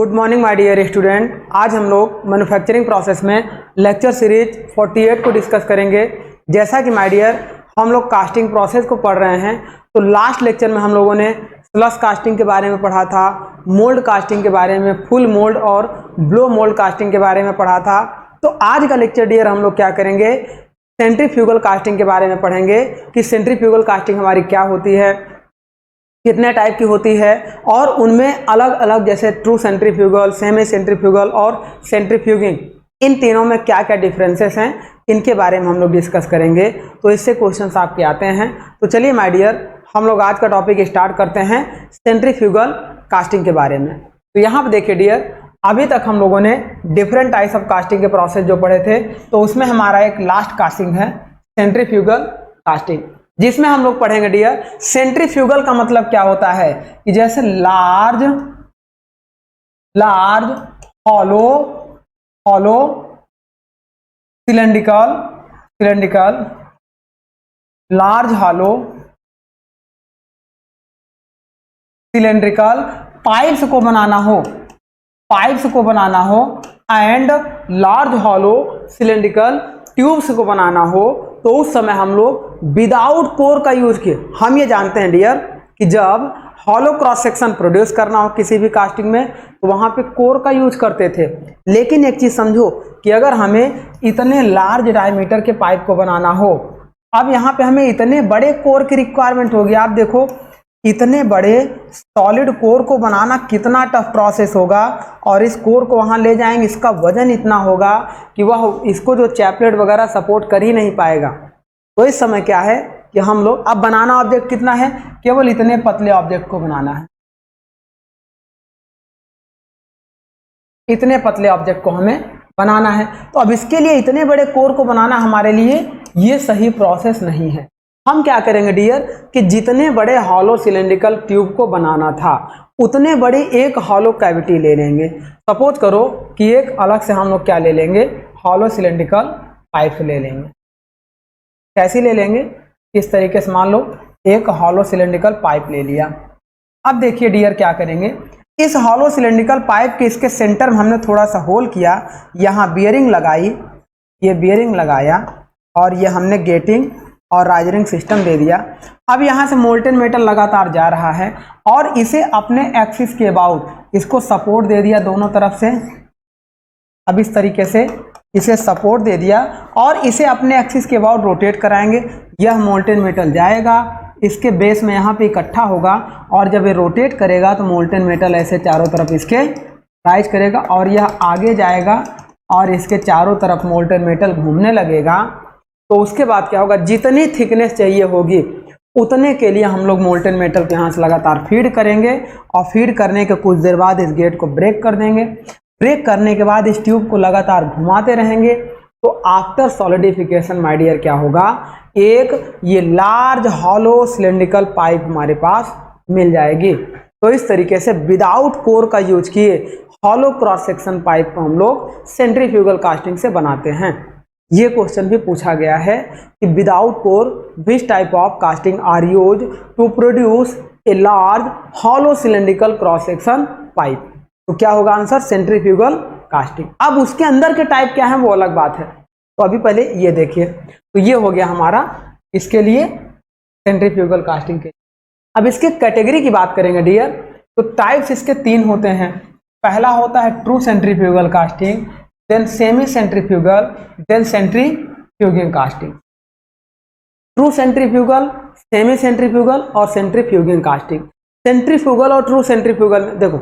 Good morning my dear student. आज हम लोग मैन्युफैक्चरिंग प्रोसेस में लेक्चर सीरीज 48 को डिस्कस करेंगे। जैसा कि माय डियर हम लोग कास्टिंग प्रोसेस को पढ़ रहे हैं, तो लास्ट लेक्चर में हम लोगों ने स्लस कास्टिंग के बारे में पढ़ा था, मोल्ड कास्टिंग के बारे में, फुल मोल्ड और ब्लो मोल्ड कास्टिंग के बारे में पढ़ा था। तो आज का लेक्चर डियर हम लोग क्या करेंगे, सेंट्रीफ्यूगल कास्टिंग के बारे में पढ़ेंगे कि सेंट्रीफ्यूगल कास्टिंग हमारी क्या होती है, कितने टाइप की होती है और उनमें अलग अलग जैसे ट्रू सेंट्रीफ्यूगल, सेमी सेंट्रीफ्यूगल और सेंट्रीफ्यूगिंग, इन तीनों में क्या क्या डिफरेंसेस हैं, इनके बारे में हम लोग डिस्कस करेंगे। तो इससे क्वेश्चंस आपके आते हैं। तो चलिए माय डियर हम लोग आज का टॉपिक स्टार्ट करते हैं सेंट्रीफ्यूगल कास्टिंग के बारे में। तो यहाँ पर देखिए डियर, अभी तक हम लोगों ने डिफरेंट टाइप्स ऑफ कास्टिंग के प्रोसेस जो पढ़े थे, तो उसमें हमारा एक लास्ट कास्टिंग है सेंट्रीफ्यूगल कास्टिंग, जिसमें हम लोग पढ़ेंगे डियर सेंट्रीफ्यूगल का मतलब क्या होता है कि जैसे large hollow cylindrical large hollow cylindrical pipes को बनाना हो and large hollow cylindrical tubes को बनाना हो, तो उस समय हम लोग विदाउट कोर का यूज किए। हम ये जानते हैं डियर कि जब हॉलो क्रॉस सेक्शन प्रोड्यूस करना हो किसी भी कास्टिंग में, तो वहां पे कोर का यूज करते थे। लेकिन एक चीज समझो कि अगर हमें इतने लार्ज डायमीटर के पाइप को बनाना हो, अब यहाँ पे हमें इतने बड़े कोर की रिक्वायरमेंट होगी। आप देखो इतने बड़े सॉलिड कोर को बनाना कितना टफ प्रोसेस होगा, और इस कोर को वहां ले जाएंगे, इसका वजन इतना होगा कि वह इसको जो चैपलेट वगैरह सपोर्ट कर ही नहीं पाएगा। तो इस समय क्या है कि हम लोग अब बनाना ऑब्जेक्ट कितना है, केवल इतने पतले ऑब्जेक्ट को बनाना है, इतने पतले ऑब्जेक्ट को हमें बनाना है। तो अब इसके लिए इतने बड़े कोर को बनाना हमारे लिए ये सही प्रोसेस नहीं है। हम क्या करेंगे डियर कि जितने बड़े हॉलो सिलेंड्रिकल ट्यूब को बनाना था, उतने बड़ी एक हॉलो कैविटी ले लेंगे। सपोज करो कि एक अलग से हम लोग क्या ले लेंगे, हॉलो सिलेंड्रिकल पाइप ले लेंगे। कैसी ले लेंगे, इस तरीके से मान लो एक हॉलो सिलेंड्रिकल पाइप ले लिया। अब देखिए डियर क्या करेंगे, इस हॉलो सिलेंड्रिकल पाइप के इसके सेंटर में हमने थोड़ा सा होल किया, यहाँ बियरिंग लगाई, ये बियरिंग लगाया और ये हमने गेटिंग और राइजरिंग सिस्टम दे दिया। अब यहाँ से मोल्टेन मेटल लगातार जा रहा है और इसे अपने एक्सिस के अबाउट इसको सपोर्ट दे दिया दोनों तरफ से। अब इस तरीके से इसे सपोर्ट दे दिया और इसे अपने एक्सिस के अबाउट रोटेट कराएंगे। यह मोल्टेन मेटल जाएगा, इसके बेस में यहाँ पे इकट्ठा होगा और जब ये रोटेट करेगा तो मोल्टेन मेटल ऐसे चारों तरफ इसके राइज करेगा और यह आगे जाएगा और इसके चारों तरफ मोल्टेन मेटल घूमने लगेगा। तो उसके बाद क्या होगा, जितनी थिकनेस चाहिए होगी उतने के लिए हम लोग मोल्टेन मेटल के यहाँ से लगातार फीड करेंगे और फीड करने के कुछ देर बाद इस गेट को ब्रेक कर देंगे। ब्रेक करने के बाद इस ट्यूब को लगातार घुमाते रहेंगे। तो आफ्टर सॉलिडिफिकेशन माय डियर क्या होगा, एक ये लार्ज हॉलो सिलेंड्रिकल पाइप हमारे पास मिल जाएगी। तो इस तरीके से विदाउट कोर का यूज किए हॉलो क्रॉस सेक्शन पाइप को हम लोग सेंट्रीफ्यूगल कास्टिंग से बनाते हैं। ये क्वेश्चन भी पूछा गया है कि without core which type of casting are use to produce a large hollow cylindrical cross section pipe. तो क्या होगा आंसर, सेंट्रीफ्यूगल कास्टिंग। अब उसके अंदर के टाइप क्या है वो अलग बात है। तो अभी पहले ये देखिए, तो ये हो गया हमारा इसके लिए सेंट्रीफ्यूगल कास्टिंग के। अब इसके कैटेगरी की बात करेंगे डियर, तो टाइप्स इसके 3 होते हैं। पहला होता है true centrifugal casting, then semi centrifugal, then centrifuging casting. True centrifugal, semi centrifugal और सेंट्रीफ्यूगिंग कास्टिंग। सेंट्रीफ्यूगल और ट्रू सेंट्रीफ्यूगल में देखो,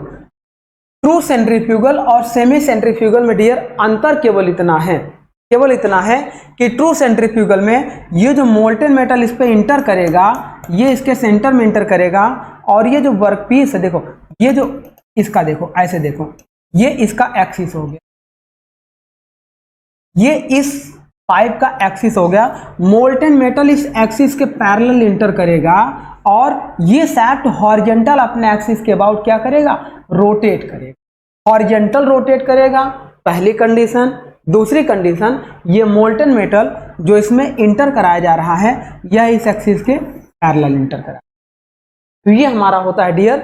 ट्रू सेंट्रीफ्यूगल और सेमी सेंट्रीफ्यूगल में डियर अंतर केवल इतना है कि ट्रू सेंट्रीफ्यूगल में ये जो मोल्टेन मेटल इस पे इंटर करेगा, ये इसके सेंटर में इंटर करेगा और ये जो वर्कपीस है देखो, ये जो इसका देखो ऐसे देखो, ये इसका एक्सिस हो गया, ये इस पाइप का एक्सिस हो गया। मोल्टेन मेटल इस एक्सिस के पैरेलल इंटर करेगा और ये सैफ्ट हॉरिजॉन्टल अपने एक्सिस के अबाउट क्या करेगा, रोटेट करेगा। हॉरिजॉन्टल रोटेट करेगा, पहली कंडीशन। दूसरी कंडीशन, ये मोल्टेन मेटल जो इसमें इंटर कराया जा रहा है यह इस एक्सिस के पैरेलल इंटर कराया। तो ये हमारा होता है dear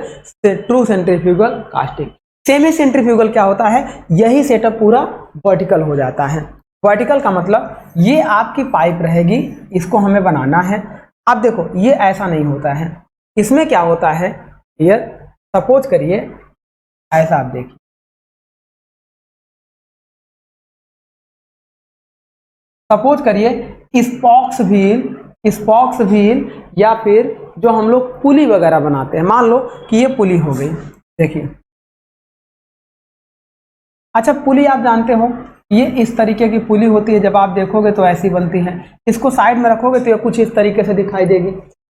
true centrifugal casting. Semi centrifugal क्या होता है, यही सेटअप पूरा वर्टिकल हो जाता है। वर्टिकल का मतलब ये आपकी पाइप रहेगी, इसको हमें बनाना है। अब देखो ये ऐसा नहीं होता है, इसमें क्या होता है, ये सपोज करिए ऐसा, आप देखिए सपोज करिए स्पॉक्स व्हील या फिर जो हम लोग पुली वगैरह बनाते हैं, मान लो कि ये पुली हो गई, देखिए। अच्छा पुली आप जानते हो, ये इस तरीके की पुली होती है, जब आप देखोगे तो ऐसी बनती है, इसको साइड में रखोगे तो ये कुछ इस तरीके से दिखाई देगी।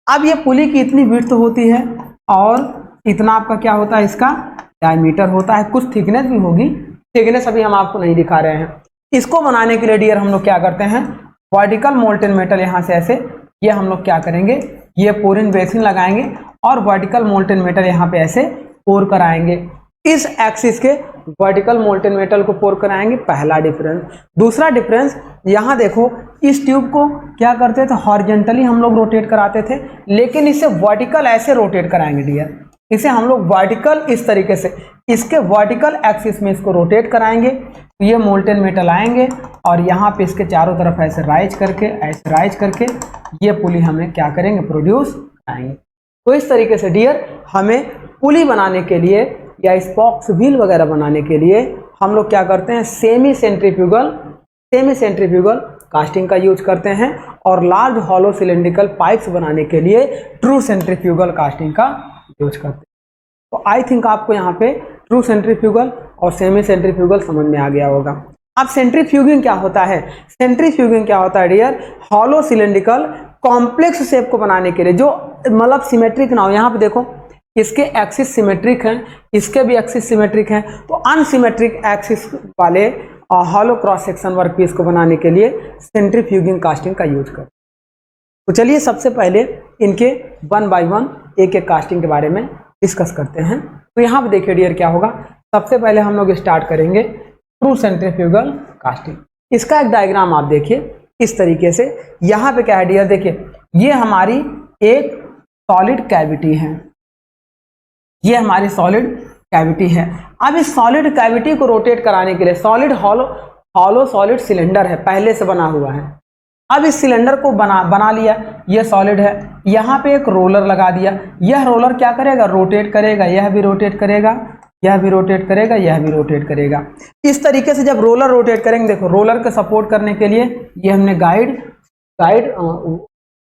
अब ये पुली की इतनी विड्थ होती है और इतना आपका क्या होता है, इसका डायमीटर होता है, कुछ थिकनेस भी होगी, थिकनेस अभी हम आपको नहीं दिखा रहे हैं। इसको बनाने के लिए डियर हम लोग क्या करते हैं, वर्टिकल मोल्टेन मेटल यहाँ से ऐसे, ये हम लोग क्या करेंगे, ये पोरिंग बेसिन लगाएंगे और वर्टिकल मोल्टेन मेटल यहाँ पे ऐसे पोर कराएंगे, इस एक्सिस के वर्टिकल मोल्टेन मेटल को पोर कराएंगे, पहला डिफरेंस। दूसरा डिफरेंस यहाँ देखो, इस ट्यूब को क्या करते थे, हॉरिजॉन्टली हम लोग रोटेट कराते थे, लेकिन इसे वर्टिकल ऐसे रोटेट कराएंगे डियर, इसे हम लोग वर्टिकल इस तरीके से इसके वर्टिकल एक्सिस में इसको रोटेट कराएंगे, तो ये मोल्टेन मेटल आएंगे और यहाँ पे इसके चारों तरफ ऐसे राइज करके ये पुली हमें क्या करेंगे, प्रोड्यूस कराएंगे। तो इस तरीके से डियर हमें पुली बनाने के लिए या स्पॉक्स व्हील वगैरह बनाने के लिए हम लोग क्या करते हैं, सेमी सेंट्रीफ्यूगल कास्टिंग का यूज करते हैं, और लार्ज हॉलो सिलेंड्रिकल पाइप्स बनाने के लिए ट्रू सेंट्रीफ्यूगल कास्टिंग का यूज करते हैं। तो आई थिंक आपको यहाँ पे ट्रू सेंट्रीफ्यूगल और सेमी सेंट्रीफ्यूगल समझ में आ गया होगा। अब सेंट्रीफ्यूगिंग क्या होता है, सेंट्रीफ्यूगिंग क्या होता है dear, hollow cylindrical complex shape को बनाने के लिए, जो मतलब सिमेट्रिक ना हो, यहाँ पे देखो इसके एक्सिस सिमेट्रिक हैं, इसके भी एक्सिस सिमेट्रिक हैं, तो अनसिमेट्रिक एक्सिस वाले हॉलो क्रॉस सेक्शन वर्कपीस को बनाने के लिए सेंट्रीफ्यूगिंग कास्टिंग का यूज करते हैं। तो चलिए सबसे पहले इनके वन बाय वन एक एक कास्टिंग के बारे में डिस्कस करते हैं। तो यहाँ पे देखिए डियर क्या होगा, सबसे पहले हम लोग स्टार्ट करेंगे ट्रू सेंट्रीफ्यूगल कास्टिंग। इसका एक डायग्राम आप देखिए इस तरीके से, यहाँ पे क्या है डियर, देखिए ये हमारी एक सॉलिड कैविटी है, ये हमारी सॉलिड कैविटी है। अब इस सॉलिड कैविटी को रोटेट कराने के लिए, सॉलिड हॉलो सॉलिड सिलेंडर है, पहले से बना हुआ है। अब इस सिलेंडर को बना लिया, ये सॉलिड है, यहाँ पे एक रोलर लगा दिया, यह रोलर क्या करेगा, रोटेट करेगा, यह भी रोटेट करेगा, यह भी रोटेट करेगा, यह भी रोटेट करेगा। इस तरीके से जब रोलर रोटेट करेंगे, देखो रोलर को सपोर्ट करने के लिए ये हमने गाइड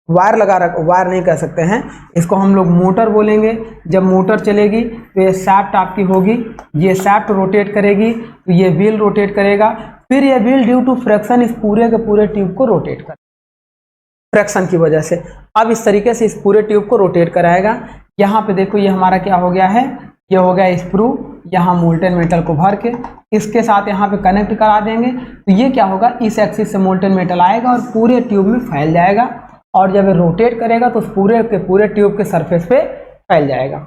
वायर लगा रखा, वायर नहीं कह सकते हैं इसको, हम लोग मोटर बोलेंगे। जब मोटर चलेगी तो ये शाफ्ट आपकी होगी, ये शाफ्ट रोटेट करेगी तो ये व्हील रोटेट करेगा, फिर ये व्हील ड्यू टू फ्रिक्शन इस पूरे के पूरे ट्यूब को रोटेट करेगा, फ्रिक्शन की वजह से। अब इस तरीके से इस पूरे ट्यूब को रोटेट कराएगा। यहाँ पे देखो ये हमारा क्या हो गया है, ये हो गया स्क्रू, यहाँ मोल्टेन मेटल को भर के इसके साथ यहाँ पे कनेक्ट करा देंगे, तो ये क्या होगा, इस एक्सिस से मोल्टेन मेटल आएगा और पूरे ट्यूब में फैल जाएगा, और जब ये रोटेट करेगा तो उस पूरे के पूरे ट्यूब के सरफेस पे फैल जाएगा।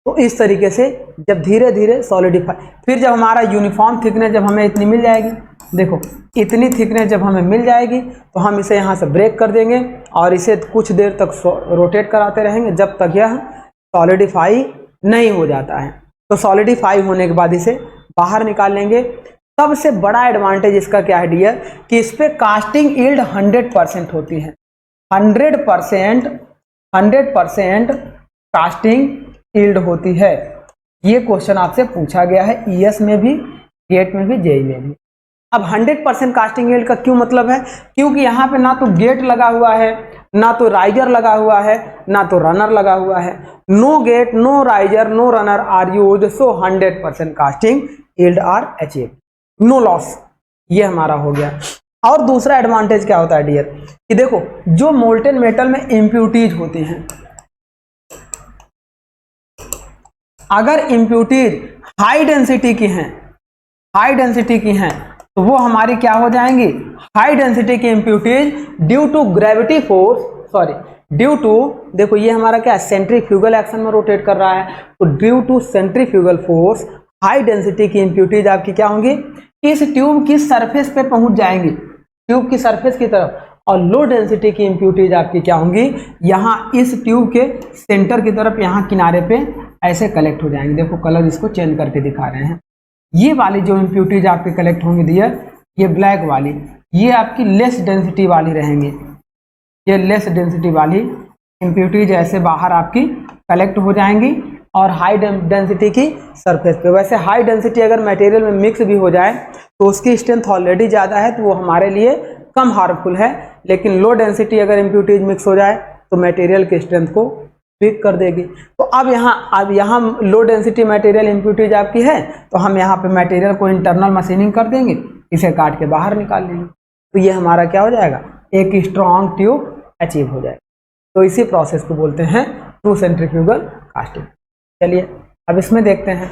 तो इस तरीके से जब धीरे धीरे सॉलिडिफाई, फिर जब हमारा यूनिफॉर्म थिकनेस जब हमें इतनी मिल जाएगी, देखो इतनी थिकनेस जब हमें मिल जाएगी तो हम इसे यहाँ से ब्रेक कर देंगे और इसे कुछ देर तक रोटेट कराते रहेंगे जब तक यह सॉलिडिफाई नहीं हो जाता है। तो सॉलिडिफाई होने के बाद इसे बाहर निकाल लेंगे। सबसे बड़ा एडवांटेज इसका क्या है डियर, कि इस पर कास्टिंग यील्ड 100% होती है, 100% कास्टिंग यील्ड होती है। ये क्वेश्चन आपसे पूछा गया है ईएस में भी, गेट में भी, जेई में भी। अब 100% कास्टिंग यील्ड का क्यों मतलब है, क्योंकि यहाँ पे ना तो गेट लगा हुआ है, ना तो राइजर लगा हुआ है, ना तो रनर लगा हुआ है। No gate, no riser, no runner are used, so 100% casting yield are achieved, no loss. ये हमारा हो गया। और दूसरा एडवांटेज क्या होता है डियर, कि देखो जो मोल्टेन मेटल में इम्प्यूटीज होती हैं, अगर इम्प्यूटीज हाई डेंसिटी की हैं, तो वो हमारी क्या हो जाएंगी, हाई डेंसिटी की impurities due to gravity force, due to, देखो ये हमारा क्या है, सेंट्रीफ्यूगल एक्शन में रोटेट कर रहा है, तो due to centrifugal force high density की इम्प्यूटीज आपकी क्या होंगी, इस ट्यूब की सरफेस पे पहुंच जाएंगी, ट्यूब की सरफेस की तरफ। और लो डेंसिटी की इम्प्यूटीज आपकी क्या होंगी, यहाँ इस ट्यूब के सेंटर की तरफ, यहाँ किनारे पे ऐसे कलेक्ट हो जाएंगे। देखो कलर इसको चेंज करके दिखा रहे हैं, ये वाली जो इम्प्यूरिटीज आपके कलेक्ट होंगी डियर, ये ब्लैक वाली, ये आपकी लेस डेंसिटी वाली रहेंगी। ये लेस डेंसिटी वाली इम्प्यूरिटीज ऐसे बाहर आपकी कलेक्ट हो जाएंगी और हाई डेंसिटी की सरफेस पे। वैसे हाई डेंसिटी अगर मटेरियल में मिक्स भी हो जाए तो उसकी स्ट्रेंथ ऑलरेडी ज़्यादा है तो वो हमारे लिए कम हार्मफुल है, लेकिन लो डेंसिटी अगर इम्प्यूरिटीज मिक्स हो जाए तो मटेरियल की स्ट्रेंथ को वीक कर देगी। तो अब यहाँ लो डेंसिटी मटेरियल इम्प्यूरिटीज आपकी है तो हम यहाँ पे मटेरियल को इंटरनल मशीनिंग कर देंगे, इसे काट के बाहर निकाल लेंगे, तो ये हमारा क्या हो जाएगा, एक स्ट्रॉन्ग ट्यूब अचीव हो जाएगा। तो इसी प्रोसेस को बोलते हैं ट्रू सेंट्रीफ्यूगल कास्टिंग। चलिए अब इसमें देखते हैं,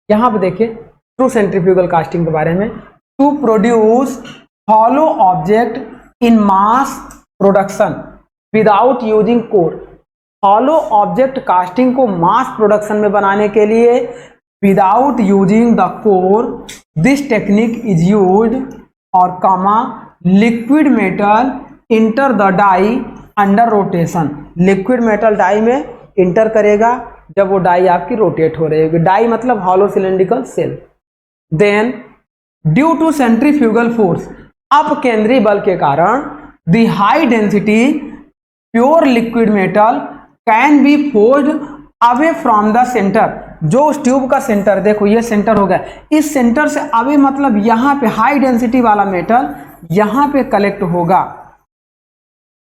यहाँ पे देखिए ट्रू सेंट्रीफ्यूगल कास्टिंग के बारे में। To produce hollow object in mass production without using core. Hollow object casting को मास प्रोडक्शन में बनाने के लिए without using the core this technique is used और comma liquid metal enter the die under rotation. Liquid metal die में enter करेगा जब वो डाई आपकी रोटेट हो रही होगी। डाई मतलब hollow cylindrical cell. Then due to centrifugal force, अपकेंद्री बल के कारण the high density pure liquid metal can be forced away from the centre. जो उस ट्यूब का सेंटर, देखो ये सेंटर हो गया, इस सेंटर से अवे मतलब यहाँ पे हाई डेंसिटी वाला मेटल यहाँ पे कलेक्ट होगा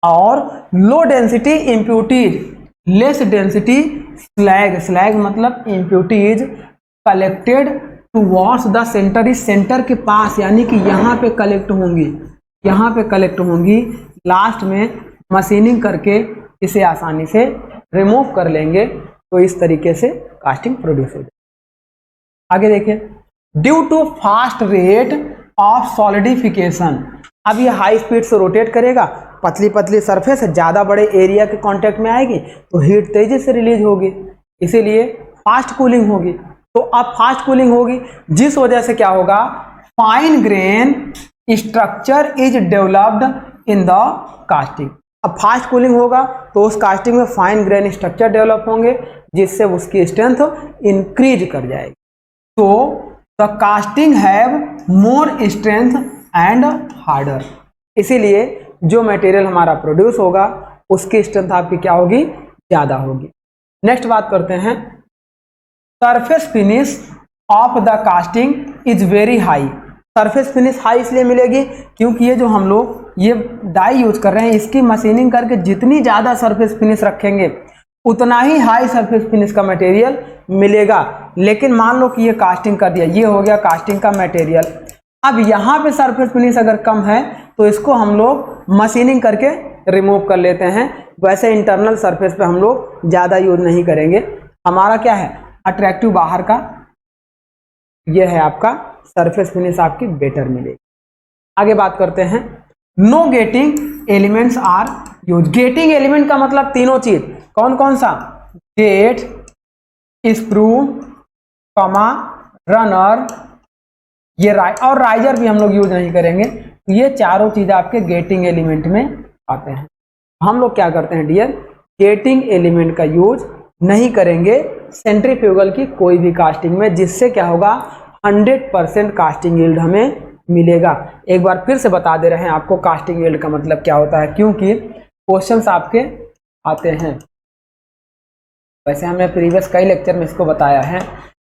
और low density impurities, less density slag, slag मतलब impurities collected towards the centre, इस सेंटर के पास यानी कि यहाँ पे कलेक्ट होंगी, यहाँ पे कलेक्ट होंगी। लास्ट में मशीनिंग करके इसे आसानी से रिमूव कर लेंगे तो इस तरीके से कास्टिंग प्रोड्यूस हो जाए। आगे देखिए, due to fast rate of solidification, अब ये हाई स्पीड से रोटेट करेगा, पतली पतली सरफेस ज़्यादा बड़े एरिया के कांटेक्ट में आएगी तो हीट तेजी से रिलीज होगी, इसीलिए फास्ट कूलिंग होगी। तो अब फास्ट कूलिंग होगी जिस वजह से क्या होगा, fine grain structure is developed in the casting. अब फास्ट कूलिंग होगा तो उस कास्टिंग में फाइन ग्रेन स्ट्रक्चर डेवलप होंगे जिससे उसकी स्ट्रेंथ इंक्रीज कर जाएगी। तो the casting have more strength and harder, इसीलिए जो मटेरियल हमारा प्रोड्यूस होगा उसकी स्ट्रेंथ आपकी क्या होगी, ज़्यादा होगी। नेक्स्ट बात करते हैं, surface finish off the casting is very high. Surface finish high इसलिए मिलेगी क्योंकि ये जो हम लोग ये डाई यूज कर रहे हैं इसकी मशीनिंग करके जितनी ज़्यादा सरफेस फिनिश रखेंगे उतना ही हाई सरफेस फिनिश का मटेरियल मिलेगा। लेकिन मान लो कि ये कास्टिंग कर दिया, ये हो गया कास्टिंग का मटेरियल। अब यहाँ पे सरफेस फिनिश अगर कम है तो इसको हम लोग मशीनिंग करके रिमूव कर लेते हैं। वैसे इंटरनल सरफेस पे हम लोग ज़्यादा यूज नहीं करेंगे। हमारा क्या है, अट्रैक्टिव बाहर का, ये है आपका सरफेस फिनिश आपकी बेटर मिलेगी। आगे बात करते हैं, no gating elements are use. Gating element का मतलब तीनों चीज, कौन कौन सा, गेट, स्क्रू, कमा, रनर, ये और राइजर भी हम लोग यूज नहीं करेंगे। ये चारों चीज आपके गेटिंग एलिमेंट में आते हैं। हम लोग क्या करते हैं डियर, गेटिंग एलिमेंट का यूज नहीं करेंगे सेंट्रीफ्यूगल की कोई भी कास्टिंग में, जिससे क्या होगा 100% कास्टिंग यील्ड हमें मिलेगा। एक बार फिर से बता दे रहे हैं आपको कास्टिंग यील्ड का मतलब क्या होता है, क्योंकि क्वेश्चंस आपके आते हैं। वैसे हमने प्रीवियस कई लेक्चर में इसको बताया है।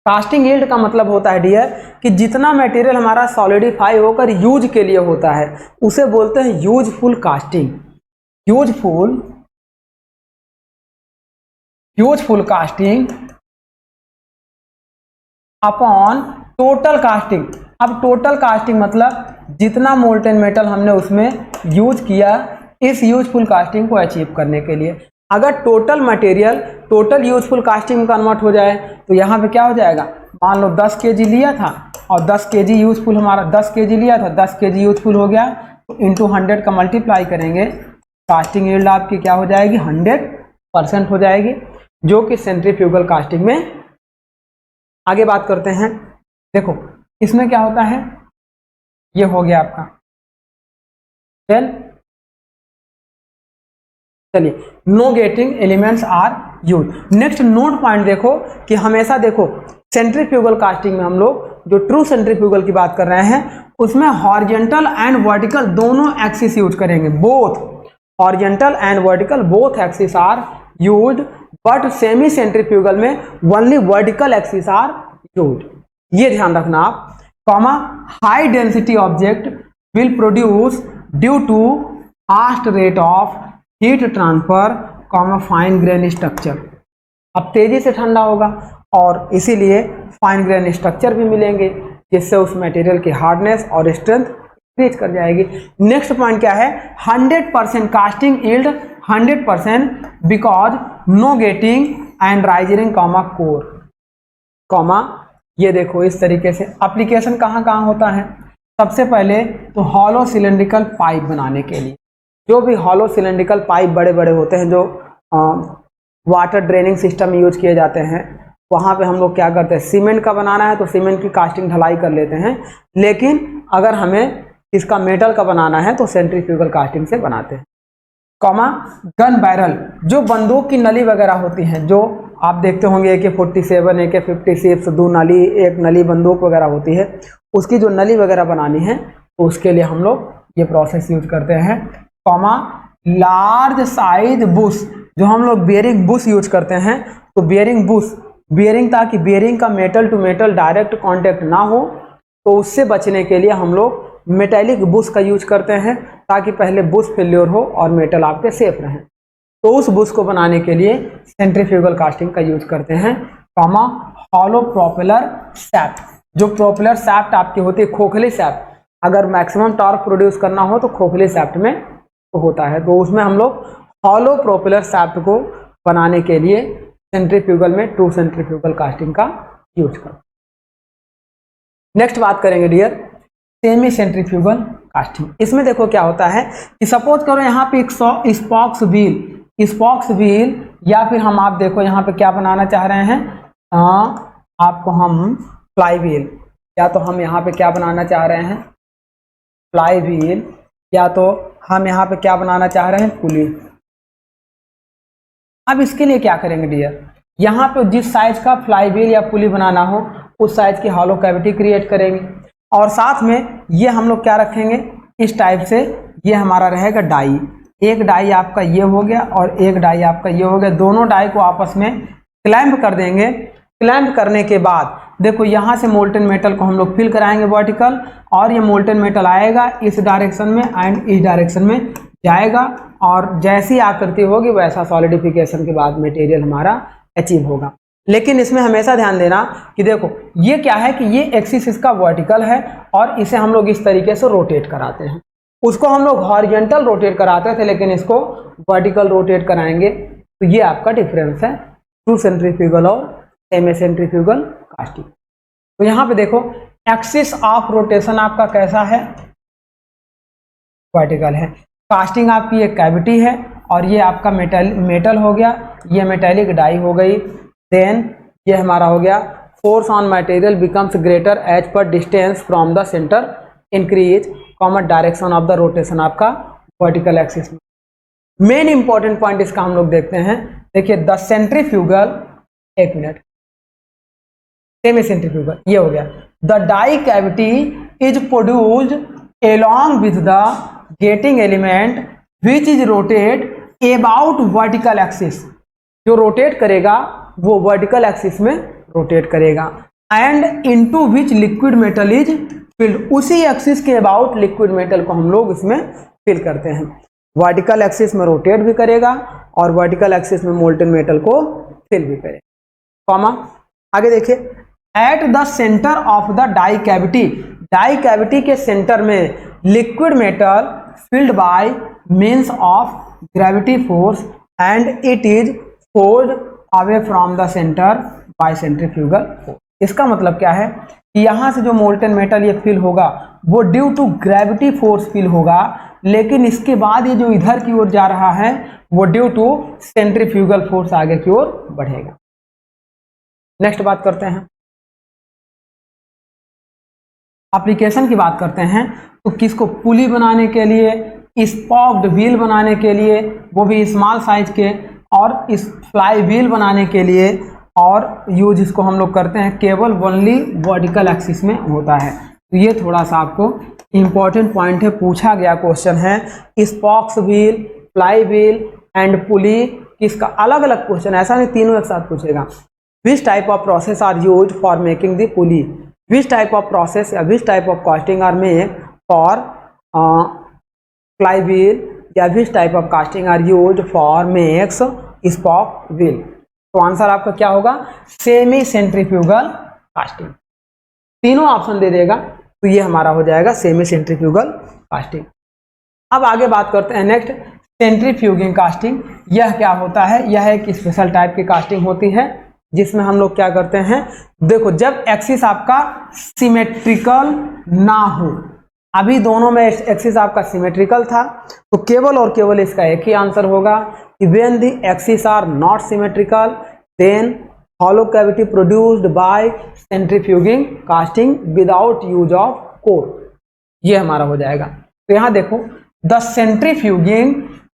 कास्टिंग यील्ड का मतलब होता है डियर कि जितना मटेरियल हमारा सॉलिडिफाई होकर यूज के लिए होता है उसे बोलते हैं useful casting. Useful casting upon total casting. अब टोटल कास्टिंग मतलब जितना मोल्टेन मेटल हमने उसमें यूज किया इस यूजफुल कास्टिंग को अचीव करने के लिए। अगर total material total useful casting में कन्वर्ट हो जाए तो यहाँ पे क्या हो जाएगा, मान लो 10 kg लिया था और 10 kg यूजफुल, हमारा 10 kg लिया था 10 kg यूजफुल हो गया तो इंटू 100 का मल्टीप्लाई करेंगे, कास्टिंग यील्ड आपकी क्या हो जाएगी, 100% हो जाएगी, जो कि सेंट्रीफ्यूगल कास्टिंग में। आगे बात करते हैं, देखो इसमें क्या होता है, ये हो गया आपका। देन चलिए, no gating elements are use. Next note point देखो कि हमेशा देखो सेंट्रीफ्यूगल कास्टिंग में हम लोग जो ट्रू सेंट्रीफ्यूगल की बात कर रहे हैं उसमें हॉरिजॉन्टल एंड वर्टिकल दोनों एक्सिस यूज करेंगे, both horizontal and vertical both axis are used, but semi centrifugal में only vertical axis are used. ये ध्यान रखना आप। Comma high density object will produce due to fast rate of heat transfer, comma fine grain structure. अब तेजी से ठंडा होगा और इसीलिए फाइन ग्रेन स्ट्रक्चर भी मिलेंगे, जिससे उस मटेरियल की हार्डनेस और स्ट्रेंथ इंक्रीज कर जाएगी। नेक्स्ट पॉइंट क्या है, 100% casting yield 100% because know getting and rising comma core, comma ये देखो इस तरीके से एप्लीकेशन कहाँ कहाँ होता है। सबसे पहले तो हॉलो सिलेंड्रिकल पाइप बनाने के लिए, जो भी हॉलो सिलेंड्रिकल पाइप बड़े बड़े होते हैं जो वाटर ड्रेनिंग सिस्टम में यूज किए जाते हैं, वहाँ पे हम लोग क्या करते हैं, सीमेंट का बनाना है तो सीमेंट की कास्टिंग ढलाई कर लेते हैं, लेकिन अगर हमें इसका मेटल का बनाना है तो सेंट्रीफ्यूगल कास्टिंग से बनाते हैं। कॉमा गन बैरल, जो बंदूक की नली वगैरह होती हैं, जो आप देखते होंगे AK-47 AK-56 दो नली एक नली बंदूक वगैरह होती है, उसकी जो नली वगैरह बनानी है तो उसके लिए हम लोग ये प्रोसेस यूज करते हैं। कॉमा लार्ज साइज बुश, जो हम लोग बियरिंग बुश यूज करते हैं, तो बियरिंग बुश, बियरिंग ताकि बियरिंग का metal to metal direct contact ना हो, तो उससे बचने के लिए हम लोग मेटेलिक बुश का यूज करते हैं, ताकि पहले बुश फेल्योर हो और मेटल आपके सेफ रहें। तो उस बुश को बनाने के लिए सेंट्रीफ्यूगल कास्टिंग का यूज करते हैं। कॉमा हॉलो प्रोपेलर शैफ्ट, जो प्रोपेलर शैफ्ट आपकी होती है खोखली शैफ्ट, अगर मैक्सिमम टॉर्क प्रोड्यूस करना हो तो खोखली शैफ्ट में तो होता है, तो उसमें हम लोग हॉलो प्रोपेलर शैफ्ट को बनाने के लिए सेंट्रीफ्यूगल में ट्रू सेंट्रीफ्यूगल कास्टिंग का यूज करते हैं। नेक्स्ट बात करेंगे डियर सेमी सेंट्रीफ्यूगल कास्टिंग। इसमें देखो क्या होता है कि सपोज करो यहाँ पे एक स्पॉक्स व्हील या फिर हम आप देखो यहाँ पे क्या बनाना चाह रहे हैं, आपको हम फ्लाई व्हील, या तो हम यहाँ पे क्या बनाना चाह रहे हैं फ्लाई व्हील, या तो हम यहाँ पे क्या बनाना चाह रहे हैं पुली। अब इसके लिए क्या करेंगे डियर, यहाँ पे जिस साइज का फ्लाई व्हील या पुली बनाना हो उस साइज की हॉलो कैविटी क्रिएट करेंगे, और साथ में ये हम लोग क्या रखेंगे इस टाइप से, ये हमारा रहेगा डाई, एक डाई आपका ये हो गया और एक डाई आपका ये हो गया, दोनों डाई को आपस में क्लैंप कर देंगे। क्लैंप करने के बाद देखो यहाँ से मोल्टन मेटल को हम लोग फिल कराएंगे वर्टिकल, और ये मोल्टन मेटल आएगा इस डायरेक्शन में एंड इस डायरेक्शन में जाएगा, और जैसी आकृति होगी वैसा सॉलिडिफिकेशन के बाद मटेरियल हमारा अचीव होगा। लेकिन इसमें हमेशा ध्यान देना कि देखो ये क्या है कि ये एक्सिस इसका वर्टिकल है और इसे हम लोग इस तरीके से रोटेट कराते हैं, उसको हम लोग हॉरिजॉन्टल रोटेट कराते थे लेकिन इसको वर्टिकल रोटेट कराएंगे। तो ये आपका डिफरेंस है ट्रू सेंट्रीफ्यूगल और सेमी सेंट्रीफ्यूगल कास्टिंग। तो यहाँ पे देखो एक्सिस ऑफ रोटेशन आपका कैसा है, वर्टिकल है। कास्टिंग आपकी एक कैविटी है और ये आपका मेटल हो गया, ये मेटेलिक डाई हो गई। देन ये हमारा हो गया force on material becomes greater as per distance from the centre increase, common direction of the rotation आपका वर्टिकल एक्सिस में। मेन इंपॉर्टेंट पॉइंट इसका हम लोग देखते हैं, देखिए द सेंट्रीफ्यूगल, एक मिनट, सेमी सेंट्रीफ्यूगल ये हो गया, the die cavity is produced along with the gating element which is rotate about vertical axis, जो रोटेट करेगा वो वर्टिकल एक्सिस में रोटेट करेगा, and into which liquid metal is filled, उसी एक्सिस के अबाउट लिक्विड मेटल को हम लोग इसमें फिल करते हैं। वर्टिकल एक्सिस में रोटेट भी करेगा और वर्टिकल एक्सिस में मोल्टन मेटल को फिल भी करेगा। कॉमा आगे देखिए, at the centre of the die cavity, die cavity के सेंटर में liquid metal filled by means of gravity force and it is forced away from the centre by centrifugal force. इसका मतलब क्या है कि यहाँ से जो मोल्टन मेटल ये फिल होगा वो due to gravity force fill होगा, लेकिन इसके बाद ये जो इधर की ओर जा रहा है वो ड्यू टू सेंट्रीफ्यूगल फोर्स आगे की ओर बढ़ेगा। नेक्स्ट बात करते हैं, एप्लीकेशन की बात करते हैं। तो किसको, पुली बनाने के लिए, स्पॉक्ड व्हील बनाने के लिए वो भी स्मॉल साइज के, और इस फ्लाई व्हील बनाने के लिए, और यूज इसको हम लोग करते हैं केवल ओनली वर्टिकल एक्सिस में होता है। तो ये थोड़ा सा आपको इंपॉर्टेंट पॉइंट है, पूछा गया क्वेश्चन है। स्पॉक्स व्हील, फ्लाई व्हील एंड पुली किसका अलग अलग क्वेश्चन, ऐसा नहीं तीनों एक साथ पूछेगा। Which type of process are use for making the pulley, which type of process या which type of casting are make for fly wheel या which type of casting are use for makes spoke wheel. तो answer आपका क्या होगा, semi centrifugal casting. तीनों option दे देगा तो ये हमारा हो जाएगा सेमी सेंट्रीफ्यूगल कास्टिंग। अब आगे बात करते हैं नेक्स्ट सेंट्रीफ्यूगिंग कास्टिंग। यह क्या होता है, यह एक स्पेशल टाइप की कास्टिंग होती है जिसमें हम लोग क्या करते हैं, देखो जब एक्सिस आपका सिमेट्रिकल ना हो, अभी दोनों में एक्सिस आपका सिमेट्रिकल था तो केवल और केवल इसका एक ही आंसर होगा कि when the axis are not symmetrical then hollow cavity produced by centrifuging casting without use of core, ये हमारा हो जाएगा। तो यहां देखो the centrifuging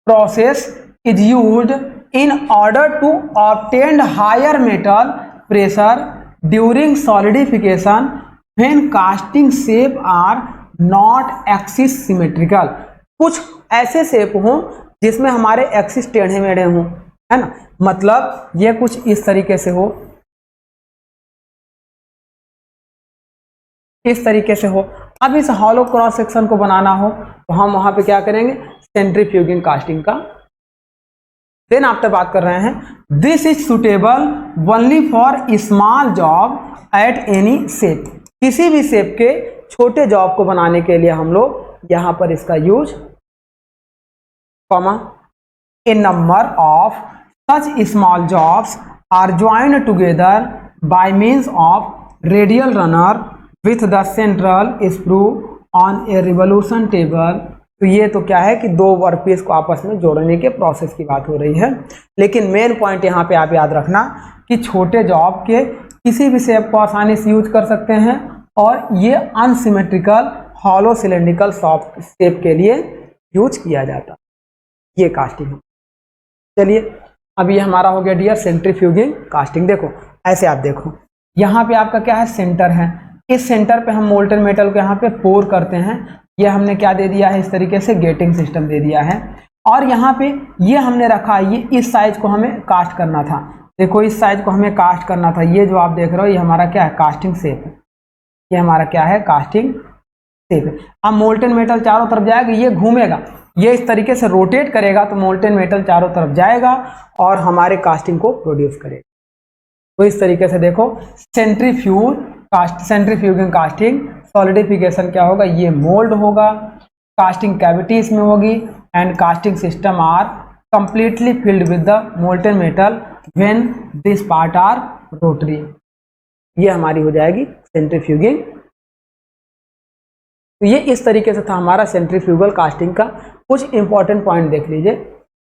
process is used in order to obtain higher metal pressure during solidification when casting shape are not axis symmetrical। कुछ ऐसे shape हों जिसमें हमारे एक्सिस टेढ़े मेढ़े हों, है ना, मतलब ये कुछ इस तरीके से हो, इस तरीके से हो। अब इस हॉलो क्रॉस सेक्शन को बनाना हो तो हम वहां पे क्या करेंगे, सेंट्रीफ्यूगिंग कास्टिंग का। देन आफ्टर बात कर रहे हैं this is suitable only for small job at any shape, किसी भी शेप के छोटे जॉब को बनाने के लिए हम लोग यहां पर इसका use, comma A number of such small jobs are joined together by means of radial runner with the central screw on a revolution table। तो ये तो क्या है कि दो वर्कपीस को आपस में जोड़ने के प्रोसेस की बात हो रही है, लेकिन मेन पॉइंट यहाँ पे आप याद रखना कि छोटे जॉब के किसी भी शेप को आसानी से यूज कर सकते हैं और ये unsymmetrical hollow cylindrical soft shape के लिए यूज किया जाता, ये कास्टिंग है। चलिए अब ये हमारा हो गया डियर सेंट्रीफ्यूगिंग कास्टिंग। देखो ऐसे आप देखो यहाँ पे आपका क्या है, सेंटर है, इस सेंटर पे हम मोल्टन मेटल को यहाँ पे पोर करते हैं। ये हमने क्या दे दिया है, इस तरीके से गेटिंग सिस्टम दे दिया है और यहाँ पे ये हमने रखा है, ये इस साइज को हमें कास्ट करना था। देखो इस साइज को हमें कास्ट करना था, ये जो आप देख रहे हो ये हमारा क्या है, कास्टिंग शेप है, ये हमारा क्या है, कास्टिंग शेप है। अब मोल्टन मेटल चारों तरफ जाएगा, ये घूमेगा, ये इस तरीके से रोटेट करेगा तो मोल्टन मेटल चारों तरफ जाएगा और हमारे कास्टिंग को प्रोड्यूस करेगा। तो इस तरीके से देखो सेंट्रीफ्यूगिंग कास्टिंग, सॉलिडिफिकेशन क्या होगा, ये मोल्ड होगा, कास्टिंग कैविटी इसमें होगी and casting system are completely filled with the molten metal when this part are rotary. ये हमारी हो जाएगी सेंट्रीफ्यूगिंग। तो ये इस तरीके से था हमारा सेंट्रीफ्यूगल कास्टिंग का। कुछ इंपॉर्टेंट पॉइंट देख लीजिए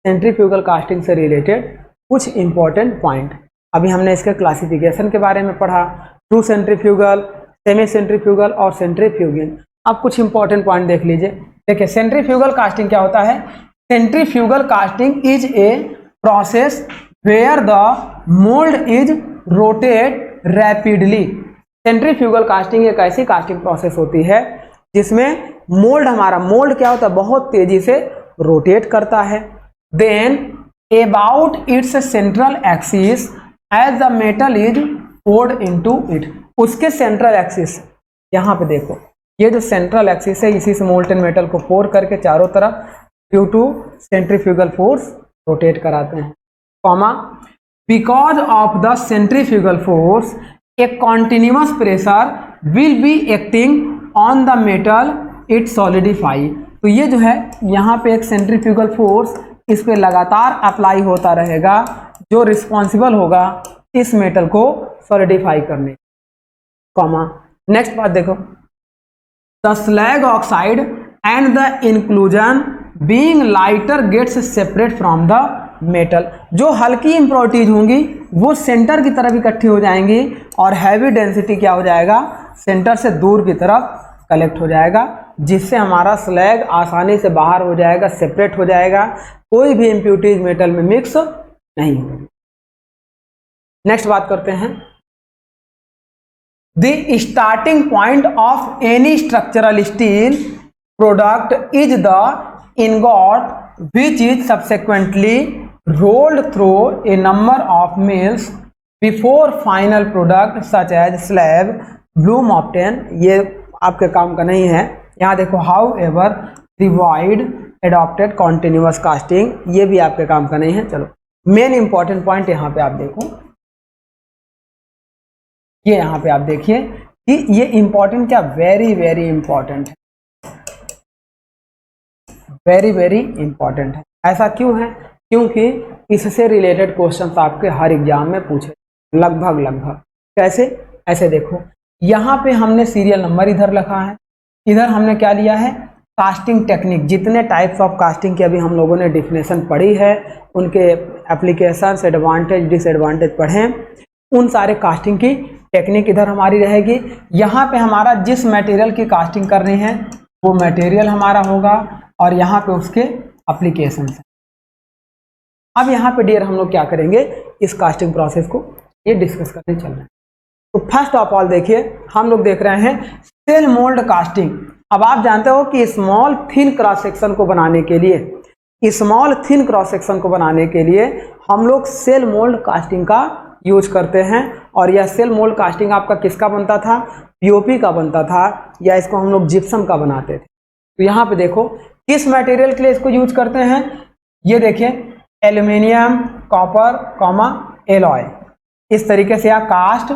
सेंट्रीफ्यूगल कास्टिंग से रिलेटेड, कुछ इंपॉर्टेंट पॉइंट। अभी हमने इसके क्लासिफिकेशन के बारे में पढ़ा, ट्रू सेंट्रीफ्यूगल, सेमी सेंट्रीफ्यूगल और सेंट्रीफ्यूगिंग। अब कुछ इंपॉर्टेंट पॉइंट देख लीजिए। देखिए सेंट्रीफ्यूगल कास्टिंग क्या होता है, centrifugal casting is a process where the mould is rotate rapidly. Centrifugal casting एक ऐसी कास्टिंग प्रोसेस होती है जिसमें मोल्ड, हमारा मोल्ड क्या होता है, बहुत तेजी से रोटेट करता है। Then about its central axis as the metal is poured into it. उसके सेंट्रल एक्सिस, यहाँ पे देखो ये जो सेंट्रल एक्सिस है, इसी से मोल्टन मेटल को पोर करके चारों तरफ due to centrifugal force rotate कराते हैं। Comma because of the centrifugal force a continuous pressure will be acting on the metal it solidify. तो ये जो है यहाँ पे एक सेंट्रीफ्यूगल फोर्स इस पे लगातार अप्लाई होता रहेगा जो रिस्पॉन्सिबल होगा इस मेटल को सॉलिडिफाई करने। कॉमा नेक्स्ट बात देखो, the slag oxide and the inclusion being lighter gets separate from the metal. जो हल्की इंप्योरिटीज होंगी वो सेंटर की तरफ इकट्ठी हो जाएंगी और हैवी डेंसिटी क्या हो जाएगा, सेंटर से दूर की तरफ कलेक्ट हो जाएगा, जिससे हमारा स्लैग आसानी से बाहर हो जाएगा, सेपरेट हो जाएगा, कोई भी इम्प्यूरिटीज मेटल में मिक्स नहीं होगी। नेक्स्ट बात करते हैं, the starting point of any structural steel product is the ingot which is subsequently rolled through a number of mills before final product such as slab bloom obtain. ये आपके काम का नहीं है। यहाँ देखो, हाउ एवर रिवाइड एडॉप्टेड कॉन्टिन्यूअस कास्टिंग, ये भी आपके काम का नहीं है। चलो, मेन इंपॉर्टेंट पॉइंट यहाँ पे आप देखो, ये यहाँ पे आप देखिए कि ये इंपॉर्टेंट क्या, वेरी वेरी इंपॉर्टेंट है, वेरी वेरी इंपॉर्टेंट है। ऐसा क्यों है? क्योंकि इससे रिलेटेड क्वेश्चंस आपके हर एग्जाम में पूछे, लगभग। कैसे? ऐसे देखो, यहाँ पे हमने सीरियल नंबर इधर लिखा है, इधर हमने क्या लिया है, कास्टिंग टेक्निक। जितने टाइप्स ऑफ कास्टिंग की अभी हम लोगों ने डिफिनेशन पढ़ी है, उनके एप्लीकेशंस, एडवांटेज, डिसएडवांटेज पढ़े, उन सारे कास्टिंग की टेक्निक इधर हमारी रहेगी। यहाँ पे हमारा जिस मटेरियल की कास्टिंग करनी है वो मटेरियल हमारा होगा, और यहाँ पे उसके एप्लीकेशन है। अब यहाँ पे डियर हम लोग क्या करेंगे, इस कास्टिंग प्रोसेस को ये डिस्कस करने चल रहे हैं। तो फर्स्ट ऑफ ऑल देखिए, हम लोग देख रहे हैं सेल मोल्ड कास्टिंग। अब आप जानते हो कि स्मॉल थिन क्रॉस सेक्शन को बनाने के लिए, स्मॉल थिन क्रॉस सेक्शन को बनाने के लिए हम लोग सेल मोल्ड कास्टिंग का यूज करते हैं। और यह सेल मोल्ड कास्टिंग आपका किसका बनता था, पीओपी का बनता था, या इसको हम लोग जिप्सम का बनाते थे। तो यहाँ पे देखो किस मटेरियल के लिए इसको यूज करते हैं, ये देखिए एल्यूमिनियम, कॉपर कॉमा एलॉय, इस तरीके से, या कास्ट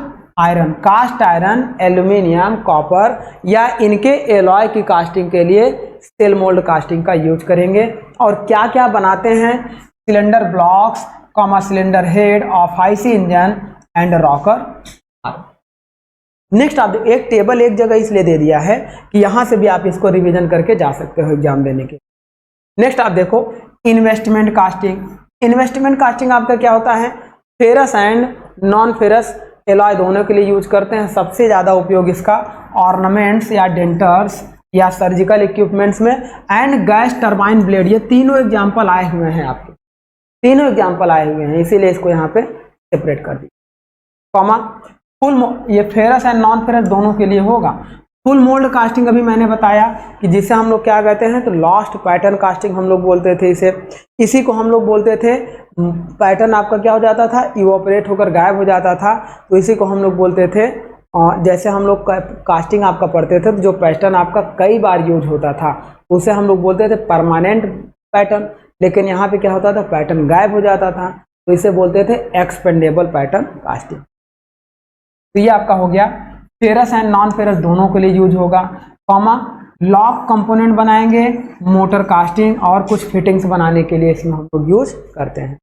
आयरन, एल्यूमिनियम, कॉपर या इनके एलॉय की कास्टिंग के लिए सेल मोल्ड कास्टिंग का यूज करेंगे। और क्या क्या बनाते हैं, cylinder blocks comma cylinder head of IC engine and rocker. Next आप एक टेबल एक जगह इसलिए दे दिया है कि यहां से भी आप इसको रिवीजन करके जा सकते हो एग्जाम देने के। नेक्स्ट आप देखो इन्वेस्टमेंट कास्टिंग। इन्वेस्टमेंट कास्टिंग आपका क्या होता है, ferrous and non ferrous alloy दोनों के लिए यूज करते हैं। सबसे ज्यादा उपयोग इसका ऑर्नामेंट्स या डेंटर्स या सर्जिकल इक्विपमेंट्स में, एंड गैस टरबाइन ब्लेड, ये तीनों एग्जाम्पल आए हुए हैं, आपके तीनों एग्जाम्पल आए हुए हैं, इसीलिए इसको यहाँ पे सेपरेट कर दिया। कॉमा फुल, ये फेरस एंड नॉन फेरस दोनों के लिए होगा। फुल मोल्ड कास्टिंग अभी मैंने बताया कि जिसे हम लोग क्या कहते हैं, तो लॉस्ट पैटर्न कास्टिंग हम लोग बोलते थे इसे। इसी को हम लोग बोलते थे, पैटर्न आपका क्या हो जाता था, इवोपरेट होकर गायब हो जाता था, तो इसी को हम लोग बोलते थे। जैसे हम लोग कास्टिंग आपका पढ़ते थे, तो जो पैटर्न आपका कई बार यूज होता था उसे हम लोग बोलते थे परमानेंट पैटर्न। लेकिन यहाँ पे क्या होता था, पैटर्न गायब हो जाता था, तो इसे बोलते थे एक्सपेंडेबल पैटर्न कास्टिंग। तो ये आपका हो गया, फेरस एंड नॉन फेरस दोनों के लिए यूज होगा। कॉमा लॉक कंपोनेंट बनाएंगे, मोटर कास्टिंग और कुछ फिटिंग्स बनाने के लिए इसमें हम लोग यूज करते हैं।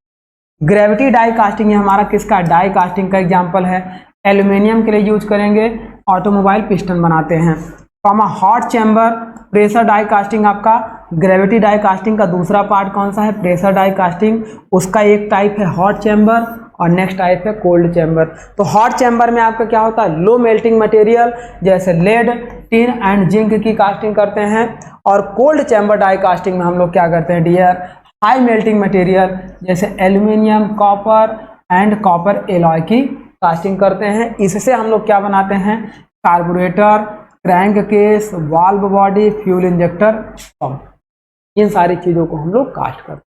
ग्रेविटी डाई कास्टिंग, ये हमारा किसका, डाई कास्टिंग का एग्जाम्पल है। एल्यूमिनियम के लिए यूज करेंगे, ऑटोमोबाइल पिस्टन बनाते हैं। Comma hot chamber, pressure die casting आपका ग्रेविटी डाई कास्टिंग का दूसरा पार्ट कौन सा है, प्रेशर डाई कास्टिंग। उसका एक टाइप है हॉट चैम्बर और नेक्स्ट टाइप है कोल्ड चैम्बर। तो हॉट चैम्बर में आपका क्या होता है, लो मेल्टिंग मटेरियल जैसे लेड, टिन एंड जिंक की कास्टिंग करते हैं। और कोल्ड चैम्बर डाई कास्टिंग में हम लोग क्या करते हैं डियर, हाई मेल्टिंग मटेरियल जैसे aluminium, copper and copper alloy की कास्टिंग करते हैं। इससे हम लोग क्या बनाते हैं, carburettor, crank case, valve body, fuel injector pump, इन सारी चीजों को हम लोग कास्ट करते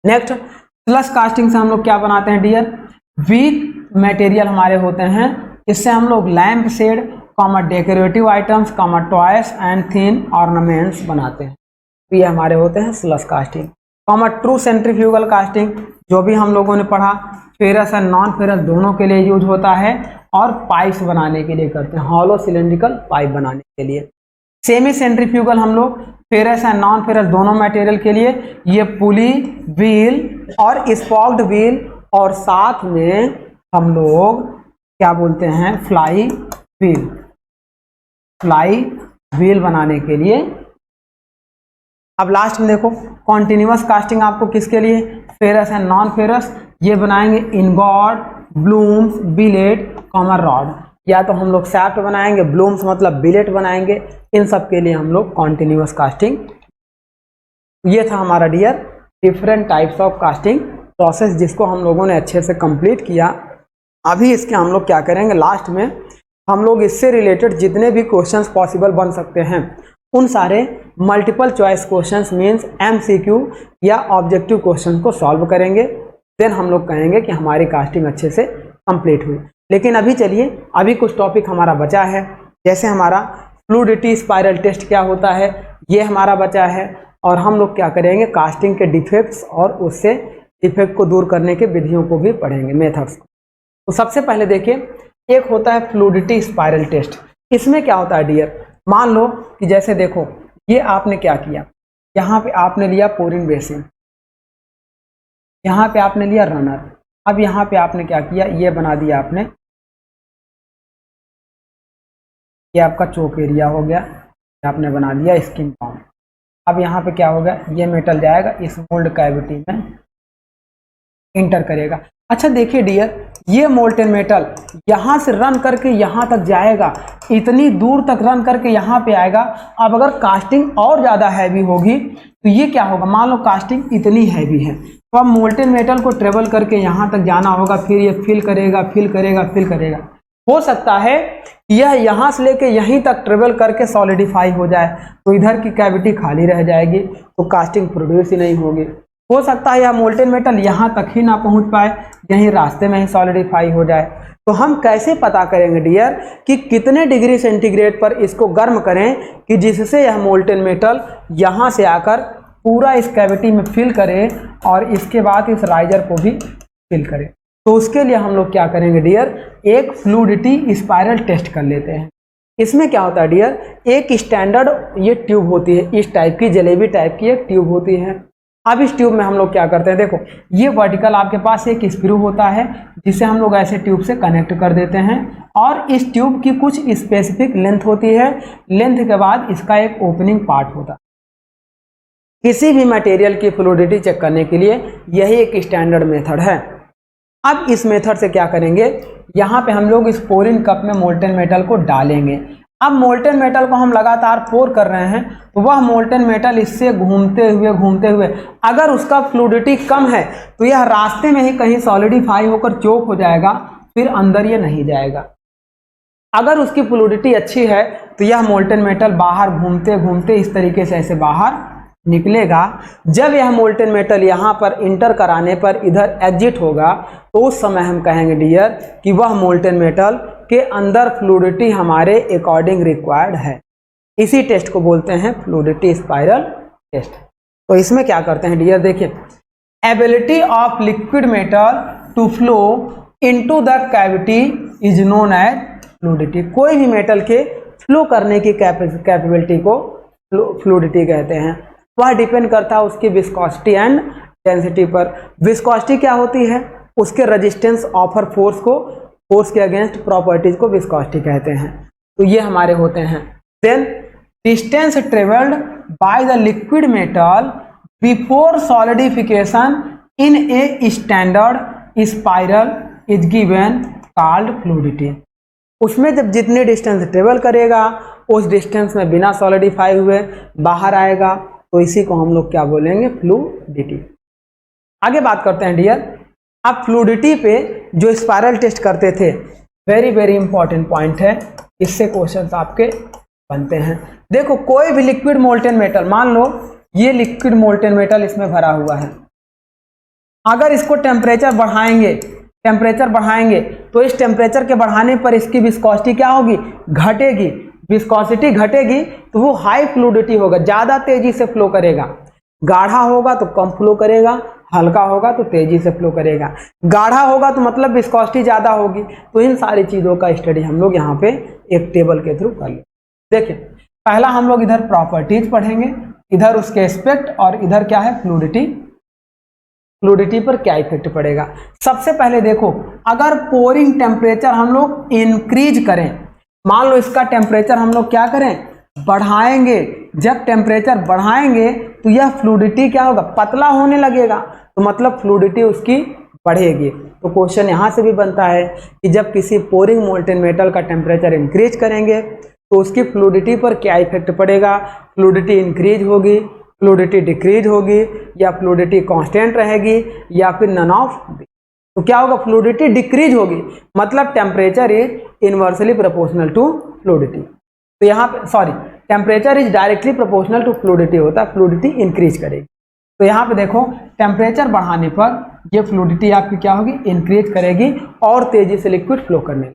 हैं। नेक्स्ट स्लश कास्टिंग से हम लोग क्या बनाते हैं डियर, वीक मटेरियल हमारे होते हैं, इससे हम लोग lamp shade comma decorative items comma toys and thin ornaments बनाते हैं। तो ये हमारे होते हैं slush casting. Comma true centrifugal casting, जो भी हम लोगों ने पढ़ा, फेरस एंड नॉन फेरस दोनों के लिए यूज होता है, और पाइप्स बनाने के लिए करते हैं, हॉलो सिलेंड्रिकल पाइप बनाने के लिए। सेमी सेंट्रीफ्यूगल हम लोग फेरस एंड नॉन फेरस दोनों मटेरियल के लिए, ये पुली व्हील और स्पॉक्ड व्हील, और साथ में हम लोग क्या बोलते हैं, फ्लाई व्हील बनाने के लिए। अब लास्ट में देखो कॉन्टिन्यूअस कास्टिंग आपको किसके लिए, फेरस एंड नॉन फेरस, ये बनाएंगे ingot, blooms, billet comma rod, या तो हम लोग सैफ्ट बनाएंगे, ब्लूम्स मतलब बिलेट बनाएंगे, इन सब के लिए हम लोग कॉन्टिन्यूअस कास्टिंग। ये था हमारा dear different types of casting process जिसको हम लोगों ने अच्छे से कंप्लीट किया। अभी इसके हम लोग क्या करेंगे, लास्ट में हम लोग इससे रिलेटेड जितने भी क्वेश्चंस पॉसिबल बन सकते हैं उन सारे multiple choice questions means MCQ या ऑब्जेक्टिव क्वेश्चन को सॉल्व करेंगे। देन हम लोग कहेंगे कि हमारी कास्टिंग अच्छे से कंप्लीट हुई। लेकिन अभी चलिए, अभी कुछ टॉपिक हमारा बचा है, जैसे हमारा फ्लूइडिटी स्पाइरल टेस्ट क्या होता है ये हमारा बचा है, और हम लोग क्या करेंगे कास्टिंग के डिफेक्ट्स और उससे डिफेक्ट को दूर करने के विधियों को भी पढ़ेंगे, मेथड्स को। तो सबसे पहले देखिए, एक होता है फ्लूइडिटी स्पाइरल टेस्ट। इसमें क्या होता है डियर, मान लो कि जैसे देखो ये आपने क्या किया, यहाँ पे आपने लिया पोरिंग बेसिन, यहाँ पे आपने लिया रनर, अब यहाँ पे आपने क्या किया, ये बना दिया आपने, ये आपका चोक एरिया हो गया, आपने बना दिया स्किन पाउंड। अब यहाँ पे क्या होगा, ये मेटल जाएगा इस मोल्ड कैविटी में इंटर करेगा। अच्छा देखिए डियर, ये मोल्टेन मेटल यहाँ से रन करके यहाँ तक जाएगा, इतनी दूर तक रन करके यहाँ पे आएगा। अब अगर कास्टिंग और ज़्यादा हैवी होगी तो ये क्या होगा, मान लो कास्टिंग इतनी हैवी है तो अब मोल्टेन मेटल को ट्रेवल करके यहाँ तक जाना होगा, फिर ये फिल करेगा फिल करेगा फिल करेगा। हो सकता है यह यहाँ से लेके यहीं तक ट्रेवल करके सॉलिडिफाई हो जाए, तो इधर की कैविटी खाली रह जाएगी, तो कास्टिंग प्रोड्यूस ही नहीं होगी। हो सकता है यह मोल्टेन मेटल यहाँ तक ही ना पहुँच पाए, यहीं रास्ते में ही सॉलिडिफाई हो जाए। तो हम कैसे पता करेंगे डियर कि कितने डिग्री सेंटीग्रेड पर इसको गर्म करें कि जिससे यह मोल्टेन मेटल यहाँ से आकर पूरा इस कैविटी में फिल करे और इसके बाद इस राइजर को भी फिल करे। तो उसके लिए हम लोग क्या करेंगे डियर, एक फ्लूइडिटी स्पाइरल टेस्ट कर लेते हैं। इसमें क्या होता है डियर, एक स्टैंडर्ड ये ट्यूब होती है, इस टाइप की जलेबी टाइप की एक ट्यूब होती है। अब इस ट्यूब में हम लोग क्या करते हैं, देखो ये वर्टिकल आपके पास एक स्क्रू होता है जिसे हम लोग ऐसे ट्यूब से कनेक्ट कर देते हैं, और इस ट्यूब की कुछ स्पेसिफिक लेंथ होती है, लेंथ के बाद इसका एक ओपनिंग पार्ट होता है। किसी भी मटेरियल की फ्लूइडिटी चेक करने के लिए यही एक स्टैंडर्ड मेथड है। अब इस मेथड से क्या करेंगे, यहाँ पे हम लोग इस पोरिंग कप में मोल्टेन मेटल को डालेंगे। अब मोल्टेन मेटल को हम लगातार पोर कर रहे हैं तो वह मोल्टेन मेटल इससे घूमते हुए अगर उसका फ्लूइडिटी कम है तो यह रास्ते में ही कहीं सॉलिडिफाई होकर चोक हो जाएगा, फिर अंदर ये नहीं जाएगा। अगर उसकी फ्लूइडिटी अच्छी है तो यह मोल्टेन मेटल बाहर घूमते घूमते इस तरीके से ऐसे बाहर निकलेगा। जब यह मोल्टेन मेटल यहाँ पर इंटर कराने पर इधर एग्जिट होगा तो उस समय हम कहेंगे डियर कि वह मोल्टेन मेटल के अंदर फ्लूइडिटी हमारे अकॉर्डिंग रिक्वायर्ड है। इसी टेस्ट को बोलते हैं फ्लूइडिटी स्पाइरल टेस्ट। तो इसमें क्या करते हैं डियर, देखिए ability of liquid metal to flow into the cavity is known as fluidity. कोई भी मेटल के फ्लो करने की कैपेबिलिटी को फ्लूइडिटी कहते हैं। वह डिपेंड करता है उसकी विस्कोसिटी एंड डेंसिटी पर। विस्कोसिटी क्या होती है, उसके रेजिस्टेंस ऑफर फोर्स को, फोर्स के अगेंस्ट प्रॉपर्टीज को विस्कोसिटी कहते हैं। तो ये हमारे होते हैं। Then distance travelled by the liquid metal before solidification in a standard spiral is given called fluidity. उसमें जब जितनी डिस्टेंस ट्रेवल करेगा उस डिस्टेंस में बिना सॉलिडिफाई हुए बाहर आएगा, तो इसी को हम लोग क्या बोलेंगे, फ्लूइडिटी। आगे बात करते हैं डियर, अब फ्लूइडिटी पे जो स्पाइरल टेस्ट करते थे, वेरी वेरी इंपॉर्टेंट पॉइंट है, इससे क्वेश्चंस आपके बनते हैं। देखो कोई भी लिक्विड मोल्टेन मेटल, मान लो ये लिक्विड मोल्टेन मेटल इसमें भरा हुआ है, अगर इसको टेम्परेचर बढ़ाएंगे तो इस टेम्परेचर के बढ़ाने पर इसकी विस्कोसिटी क्या होगी, घटेगी। विस्कोसिटी घटेगी तो वो हाई फ्लूइडिटी होगा, ज़्यादा तेजी से फ्लो करेगा। गाढ़ा होगा तो कम फ्लो करेगा, हल्का होगा तो तेजी से फ्लो करेगा। गाढ़ा होगा तो मतलब विस्कोसिटी ज़्यादा होगी। तो इन सारी चीज़ों का स्टडी हम लोग यहाँ पे एक टेबल के थ्रू कर लेंगे। देखिए पहला हम लोग इधर प्रॉपर्टीज पढ़ेंगे, इधर उसके एस्पेक्ट, और इधर क्या है फ्लूइडिटी। फ्लूइडिटी पर क्या इफेक्ट पड़ेगा। सबसे पहले देखो, अगर पोरिंग टेम्परेचर हम लोग इंक्रीज करें, मान लो इसका टेम्परेचर हम लोग क्या करें, बढ़ाएंगे। जब टेम्परेचर बढ़ाएंगे तो यह फ्लूइडिटी क्या होगा, पतला होने लगेगा, तो मतलब फ्लूइडिटी उसकी बढ़ेगी। तो क्वेश्चन यहाँ से भी बनता है कि जब किसी पोरिंग मोल्टेन मेटल का टेम्परेचर इंक्रीज करेंगे तो उसकी फ्लूइडिटी पर क्या इफेक्ट पड़ेगा, फ्लूइडिटी इंक्रीज होगी फ्लूइडिटी डिक्रीज होगी या फ्लूइडिटी कांस्टेंट रहेगी या फिर नन ऑफ। तो क्या होगा, फ्लूइडिटी डिक्रीज होगी, मतलब temperature is inversely proportional to fluidity. तो यहाँ पे sorry, temperature is directly proportional to fluidity होता है, फ्लूइडिटी इंक्रीज करेगी। तो यहाँ पे देखो टेम्परेचर बढ़ाने पर ये फ्लूइडिटी आपकी क्या होगी, इंक्रीज करेगी और तेजी से लिक्विड फ्लो करने लगेगा।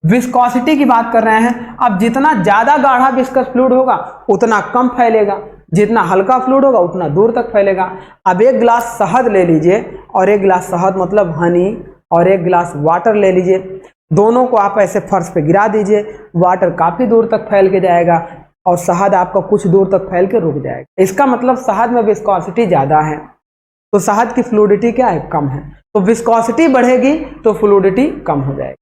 विस्कोसिटी की बात कर रहे हैं। अब जितना ज्यादा गाढ़ा विस्कस फ्लूइड होगा उतना कम फैलेगा, जितना हल्का फ्लूइड होगा उतना दूर तक फैलेगा। अब एक गिलास शहद ले लीजिए और एक गिलास शहद मतलब हनी और एक गिलास वाटर ले लीजिए, दोनों को आप ऐसे फर्श पे गिरा दीजिए, वाटर काफी दूर तक फैल के जाएगा और शहद आपका कुछ दूर तक फैल के रुक जाएगा। इसका मतलब शहद में विस्कोसिटी ज्यादा है, तो शहद की फ्लूइडिटी क्या है, कम है। तो विस्कोसिटी बढ़ेगी तो फ्लूइडिटी कम हो जाएगी।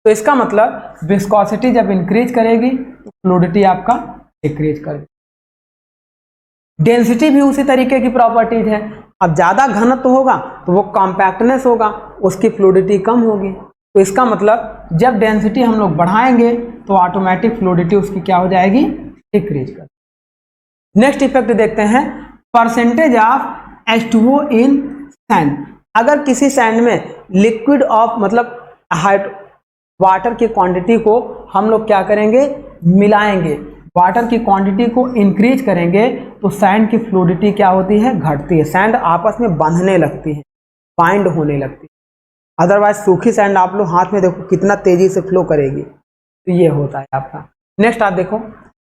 तो इसका मतलब विस्कोसिटी जब इंक्रीज करेगी तो फ्लूइडिटी आपका डिक्रीज करेगी। डेंसिटी भी उसी तरीके की प्रॉपर्टीज है। अब ज्यादा घनत्व होगा तो वो कॉम्पैक्टनेस होगा, उसकी फ्लूइडिटी कम होगी। तो इसका मतलब जब डेंसिटी हम लोग बढ़ाएंगे तो ऑटोमेटिक फ्लूइडिटी उसकी क्या हो जाएगी, डिक्रीज कर। नेक्स्ट इफेक्ट देखते हैं, percentage of H2O in sand. अगर किसी सैंड में लिक्विड ऑफ मतलब वाटर की क्वांटिटी को हम लोग क्या करेंगे, मिलाएंगे, वाटर की क्वांटिटी को इंक्रीज करेंगे तो सैंड की फ्लूइडिटी क्या होती है, घटती है। सैंड आपस में बंधने लगती है, बाइंड होने लगती है। अदरवाइज सूखी सैंड आप लोग हाथ में देखो कितना तेजी से फ्लो करेगी। तो ये होता है आपका। नेक्स्ट आप देखो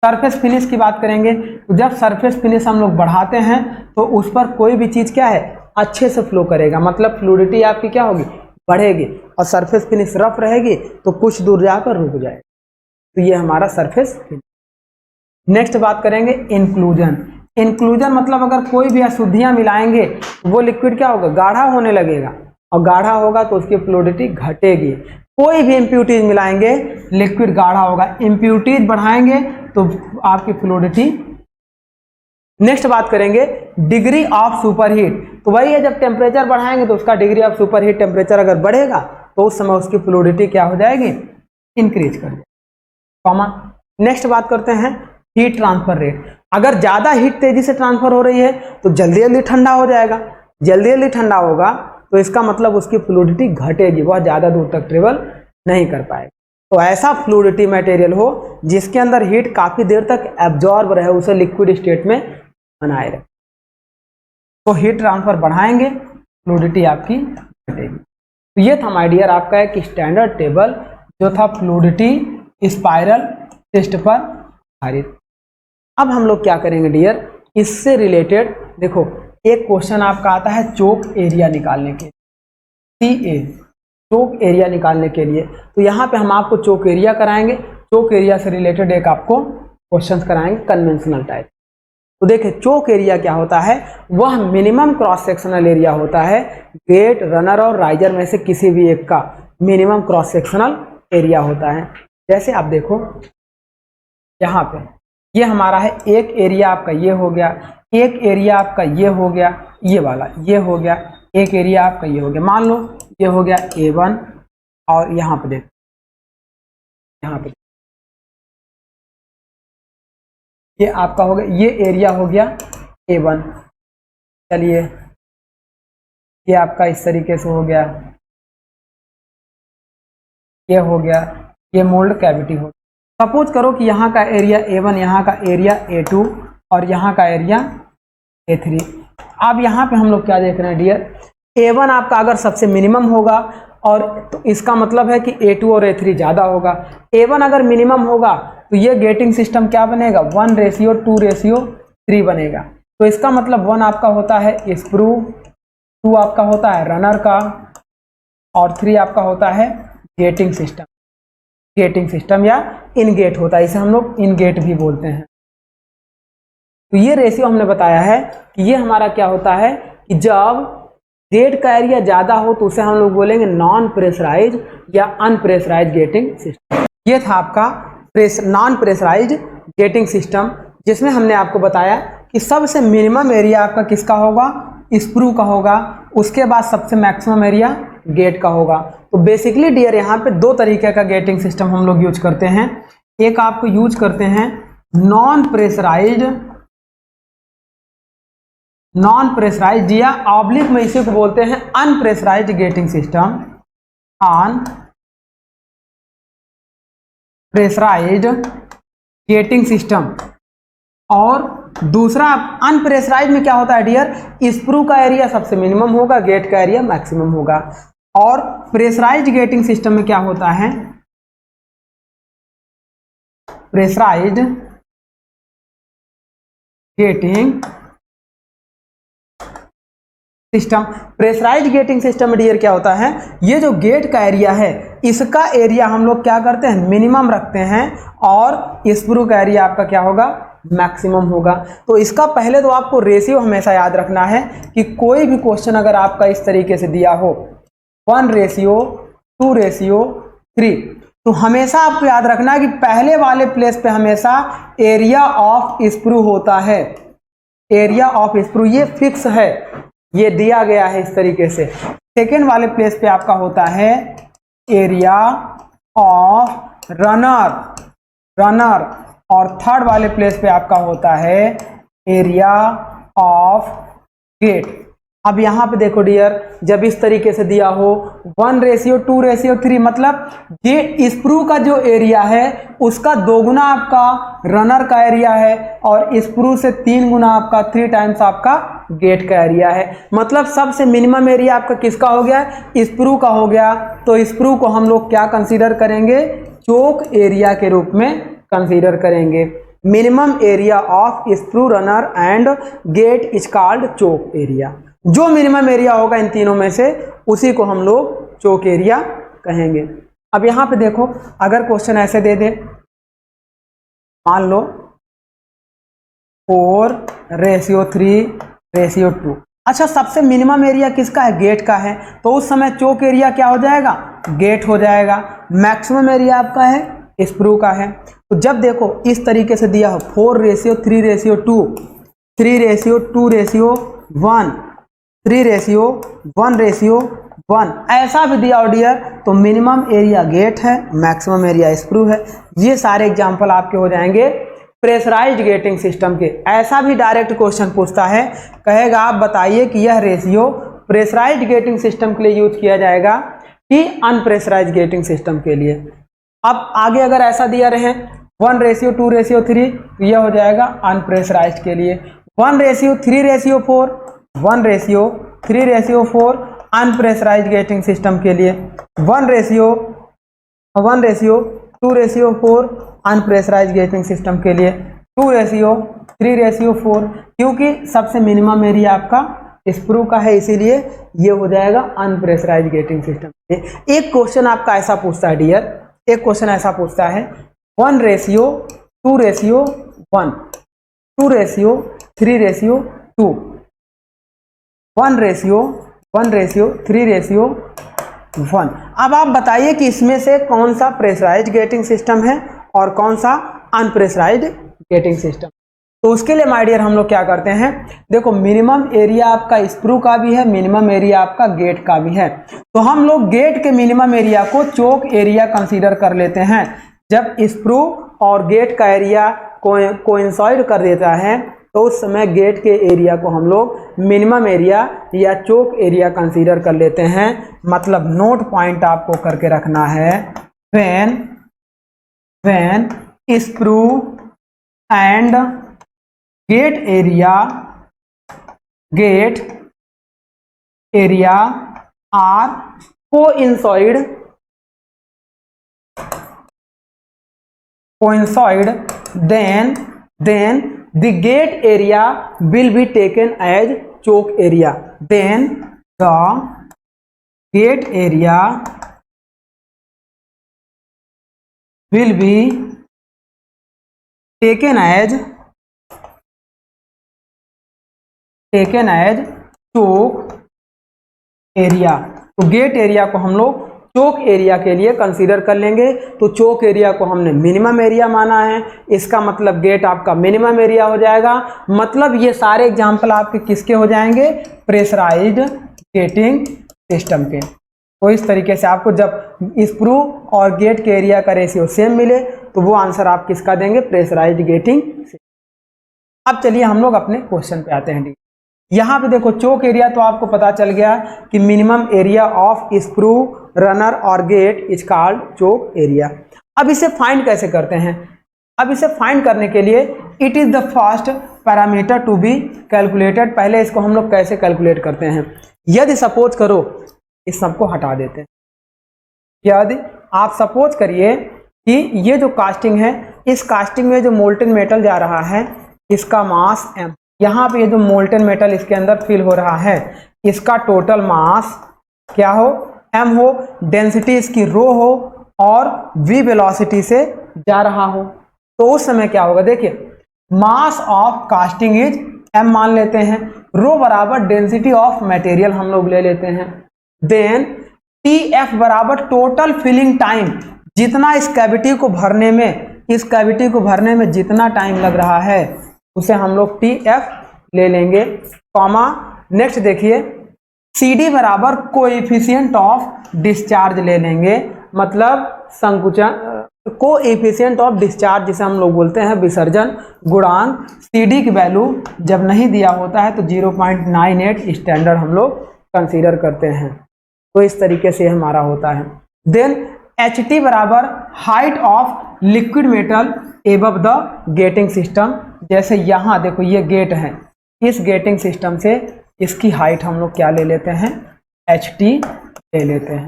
सरफेस फिनिश की बात करेंगे। तो जब सरफेस फिनिश हम लोग बढ़ाते हैं तो उस पर कोई भी चीज क्या है, अच्छे से फ्लो करेगा, मतलब फ्लूइडिटी आपकी क्या होगी, बढ़ेगी। और सरफेस फिनिश रफ रहेगी तो कुछ दूर जाकर रुक जाएगा। तो ये हमारा सरफेस फिनिश। नेक्स्ट बात करेंगे इंक्लूजन। इंक्लूजन मतलब अगर कोई भी अशुद्धियां मिलाएंगे तो वो लिक्विड क्या होगा, गाढ़ा होने लगेगा, और गाढ़ा होगा तो उसकी फ्लूइडिटी घटेगी। कोई भी इम्प्यूरिटीज मिलाएंगे लिक्विड गाढ़ा होगा, इम्प्यूरिटीज बढ़ाएंगे तो आपकी फ्लूइडिटी। नेक्स्ट बात करेंगे डिग्री ऑफ सुपरहीट। तो वही है, जब टेम्परेचर बढ़ाएंगे तो उसका डिग्री ऑफ सुपरहीट टेम्परेचर अगर बढ़ेगा तो उस समय उसकी फ्लूइडिटी क्या हो जाएगी, इंक्रीज कर जाएगी, कॉमा। नेक्स्ट बात करते हैं हीट ट्रांसफर रेट। अगर ज्यादा हीट तेजी से ट्रांसफर हो रही है तो जल्दी जल्दी ठंडा हो जाएगा, जल्दी जल्दी ठंडा होगा तो इसका मतलब उसकी फ्लूइडिटी घटेगी, वह ज्यादा दूर तक ट्रेवल नहीं कर पाएगा। तो ऐसा फ्लूइडिटी मटेरियल हो जिसके अंदर हीट काफी देर तक एब्जॉर्ब रहे, उसे लिक्विड स्टेट में बनाए रहे। तो हीट ट्रांसफर बढ़ाएंगे, फ्लूइडिटी आपकी घटेगी। तो ये था माय डियर आपका एक स्टैंडर्ड टेबल जो था फ्लूइडिटी स्पाइरल टेस्ट पर आधारित। अब हम लोग क्या करेंगे डियर, इससे रिलेटेड देखो एक क्वेश्चन आपका आता है चोक एरिया निकालने के, CA चोक एरिया निकालने के लिए। तो यहाँ पे हम आपको चोक एरिया कराएंगे, चोक एरिया से रिलेटेड एक आपको क्वेश्चन कराएंगे कन्वेंशनल टाइप। तो देखिए चोक एरिया क्या होता है, वह मिनिमम क्रॉस सेक्शनल एरिया होता है गेट, रनर और राइजर में से किसी भी एक का मिनिमम क्रॉस सेक्शनल एरिया होता है। जैसे आप देखो यहाँ पे ये हमारा है, एक एरिया आपका ये हो गया, एक एरिया आपका ये हो गया, ये वाला ये हो गया, एक एरिया आपका ये हो गया, मान लो ये हो गया A1 और यहाँ पे देखो, यहाँ पे ये आपका हो गया, ये एरिया हो गया A1। चलिए ये आपका इस तरीके से हो गया, ये हो गया, ये मोल्ड कैविटी हो गया। सपोज करो कि यहाँ का एरिया A1, यहाँ का एरिया A2 और यहाँ का एरिया A3। अब यहाँ पे हम लोग क्या देख रहे हैं डियर, A1 आपका अगर सबसे मिनिमम होगा और तो इसका मतलब है कि A2 और A3 ज़्यादा होगा। A1 अगर मिनिमम होगा तो ये गेटिंग सिस्टम क्या बनेगा, 1:2:3 बनेगा। तो इसका मतलब 1 आपका होता है स्प्रू, 2 आपका होता है रनर का और 3 आपका होता है गेटिंग सिस्टम। गेटिंग सिस्टम या इन गेट होता है, इसे हम लोग इन गेट भी बोलते हैं। तो ये रेशियो हमने बताया है कि ये हमारा क्या होता है कि जब गेट का एरिया ज़्यादा हो तो उसे हम लोग बोलेंगे नॉन प्रेशराइज या अनप्रेशराइज गेटिंग सिस्टम। ये था आपका नॉन प्रेशराइज गेटिंग सिस्टम, जिसमें हमने आपको बताया कि सबसे मिनिमम एरिया आपका किसका होगा, स्प्रू का होगा, उसके बाद सबसे मैक्सिमम एरिया गेट का होगा। तो बेसिकली डियर यहाँ पे दो तरीके का गेटिंग सिस्टम हम लोग यूज करते हैं। एक आपको यूज करते हैं नॉन प्रेशराइज्ड नॉन प्रेशराइज्ड या ऑब्लिक में इसी को बोलते हैं unpressurised gating system, unpressurised gating system. और दूसरा अनप्रेशराइज्ड में क्या होता है डियर, स्प्रू का एरिया सबसे मिनिमम होगा, गेट का एरिया मैक्सिमम होगा। और प्रेशराइज्ड गेटिंग सिस्टम में क्या होता है, pressurised gating system, pressurised gating system में डियर क्या होता है, ये जो गेट का एरिया है इसका एरिया हम लोग क्या करते हैं, मिनिमम रखते हैं, और स्प्रू का एरिया आपका क्या होगा, मैक्सिमम होगा। तो इसका पहले तो आपको रेशियो हमेशा याद रखना है कि कोई भी क्वेश्चन अगर आपका इस तरीके से दिया हो 1:2:3, तो हमेशा आपको याद रखना है कि पहले वाले प्लेस पे हमेशा एरिया ऑफ स्प्रू होता है, एरिया ऑफ स्प्रू ये फिक्स है, ये दिया गया है इस तरीके से। सेकेंड वाले प्लेस पे आपका होता है एरिया ऑफ रनर, और थर्ड वाले प्लेस पे आपका होता है एरिया ऑफ गेट। अब यहाँ पे देखो डियर, जब इस तरीके से दिया हो 1:2:3, मतलब ये स्प्रू का जो एरिया है उसका 2 गुना आपका रनर का एरिया है, और स्प्रू से 3 गुना आपका 3 टाइम्स आपका गेट का एरिया है। मतलब सबसे मिनिमम एरिया आपका किसका हो गया, स्प्रू का हो गया। तो स्प्रू को हम लोग क्या कंसीडर करेंगे, चोक एरिया के रूप में कंसीडर करेंगे। Minimum area of sprue runner and gate is called choke area. जो मिनिमम एरिया होगा इन तीनों में से उसी को हम लोग चोक एरिया कहेंगे। अब यहां पे देखो, अगर क्वेश्चन ऐसे दे दे, मान लो 4:3:2, अच्छा सबसे मिनिमम एरिया किसका है, गेट का है, तो उस समय चोक एरिया क्या हो जाएगा, गेट हो जाएगा। मैक्सिमम एरिया आपका है स्प्रू का है। तो जब देखो इस तरीके से दिया हो 4:3:2, 3:2:1, 3:1:1, ऐसा भी दिया हो डियर, तो मिनिमम एरिया गेट है, मैक्सिमम एरिया स्प्रू है। ये सारे एग्जांपल आपके हो जाएंगे प्रेशराइज्ड गेटिंग सिस्टम के। ऐसा भी डायरेक्ट क्वेश्चन पूछता है, कहेगा आप बताइए कि यह रेशियो प्रेशराइज्ड गेटिंग सिस्टम के लिए यूज किया जाएगा कि अनप्रेशराइज्ड गेटिंग सिस्टम के लिए। अब आगे अगर ऐसा दिया रहे 1:2:3, तो यह हो जाएगा अनप्रेशराइज्ड के लिए। 1:3:4, 1:3:4 अनप्रेशराइज्ड गेटिंग सिस्टम के लिए। 1:2:4 अनप्रेशराइज्ड गेटिंग सिस्टम के लिए। 2:3:4 क्योंकि सबसे मिनिमम एरिया आपका स्प्रू का है, इसीलिए ये हो जाएगा अनप्रेशराइज्ड गेटिंग सिस्टम। एक क्वेश्चन आपका ऐसा पूछता है डियर, एक क्वेश्चन ऐसा पूछता है 1:2:1, 2:3:2, 1:3:1। अब आप बताइए कि इसमें से कौन सा प्रेशराइज्ड गेटिंग सिस्टम है और कौन सा अनप्रेशराइज्ड गेटिंग सिस्टम। तो उसके लिए माय डियर हम लोग क्या करते हैं, देखो मिनिमम एरिया आपका स्प्रू का भी है, मिनिमम एरिया आपका गेट का भी है। तो हम लोग गेट के मिनिमम एरिया को चोक एरिया कंसीडर कर लेते हैं। जब स्प्रू और गेट का एरिया कोइंसाइड कर देता है तो उस समय गेट के एरिया को हम लोग मिनिमम एरिया या चोक एरिया कंसीडर कर लेते हैं। मतलब नोट पॉइंट आपको करके रखना है, when sprue and gate area are coincide, then the gate area will be taken as choke area. Then the gate area will be taken as choke area. तो get area को हम लोग चोक area के लिए कंसीडर कर लेंगे। तो चोक area को हमने मिनिमम एरिया माना है, इसका मतलब गेट आपका मिनिमम एरिया हो जाएगा। मतलब ये सारे एग्जांपल आपके किसके हो जाएंगे, प्रेशराइज्ड गेटिंग सिस्टम के। तो इस तरीके से आपको जब स्प्रू और गेट के एरिया का रेशियो सेम मिले तो वो आंसर आप किसका देंगे, प्रेशराइज्ड गेटिंग सिस्टम। अब चलिए हम लोग अपने क्वेश्चन पे आते हैं। यहाँ पे देखो चोक एरिया तो आपको पता चल गया कि minimum area of screw runner और gate is called choke area. अब इसे फाइंड कैसे करते हैं? अब इसे फाइंड करने के लिए it is the first parameter to be calculated. पहले इसको हम लोग कैसे कैलकुलेट करते हैं? यदि सपोज करो, इस सबको हटा देते हैं, यदि आप सपोज करिए कि ये जो कास्टिंग है, इस कास्टिंग में जो मोल्टन मेटल जा रहा है इसका मास m, यहाँ पे ये जो मोल्टन मेटल इसके अंदर फिल हो रहा है इसका टोटल मास क्या हो? m हो, डेंसिटी इसकी रो हो और v वेलोसिटी से जा रहा हो। तो उस समय क्या होगा? देखिए मास ऑफ कास्टिंग इज m मान लेते हैं, रो बराबर डेंसिटी ऑफ मटेरियल हम लोग ले लेते हैं, देन TF बराबर टोटल फिलिंग टाइम, जितना इस कैविटी को भरने में जितना टाइम लग रहा है उसे हम लोग TF ले लेंगे, कॉमा नेक्स्ट देखिए CD बराबर कोएफिशिएंट ऑफ डिस्चार्ज ले लेंगे, मतलब संकुचन कोएफिशिएंट ऑफ डिस्चार्ज जिसे हम लोग बोलते हैं विसर्जन गुणांक। CD की वैल्यू जब नहीं दिया होता है तो 0.98 स्टैंडर्ड हम लोग कंसीडर करते हैं। तो इस तरीके से हमारा होता है। देन HT बराबर height of liquid metal above the gating system, जैसे यहाँ देखो ये गेट है, इस गेटिंग सिस्टम से इसकी हाइट हम लोग क्या ले लेते हैं? HT ले लेते हैं।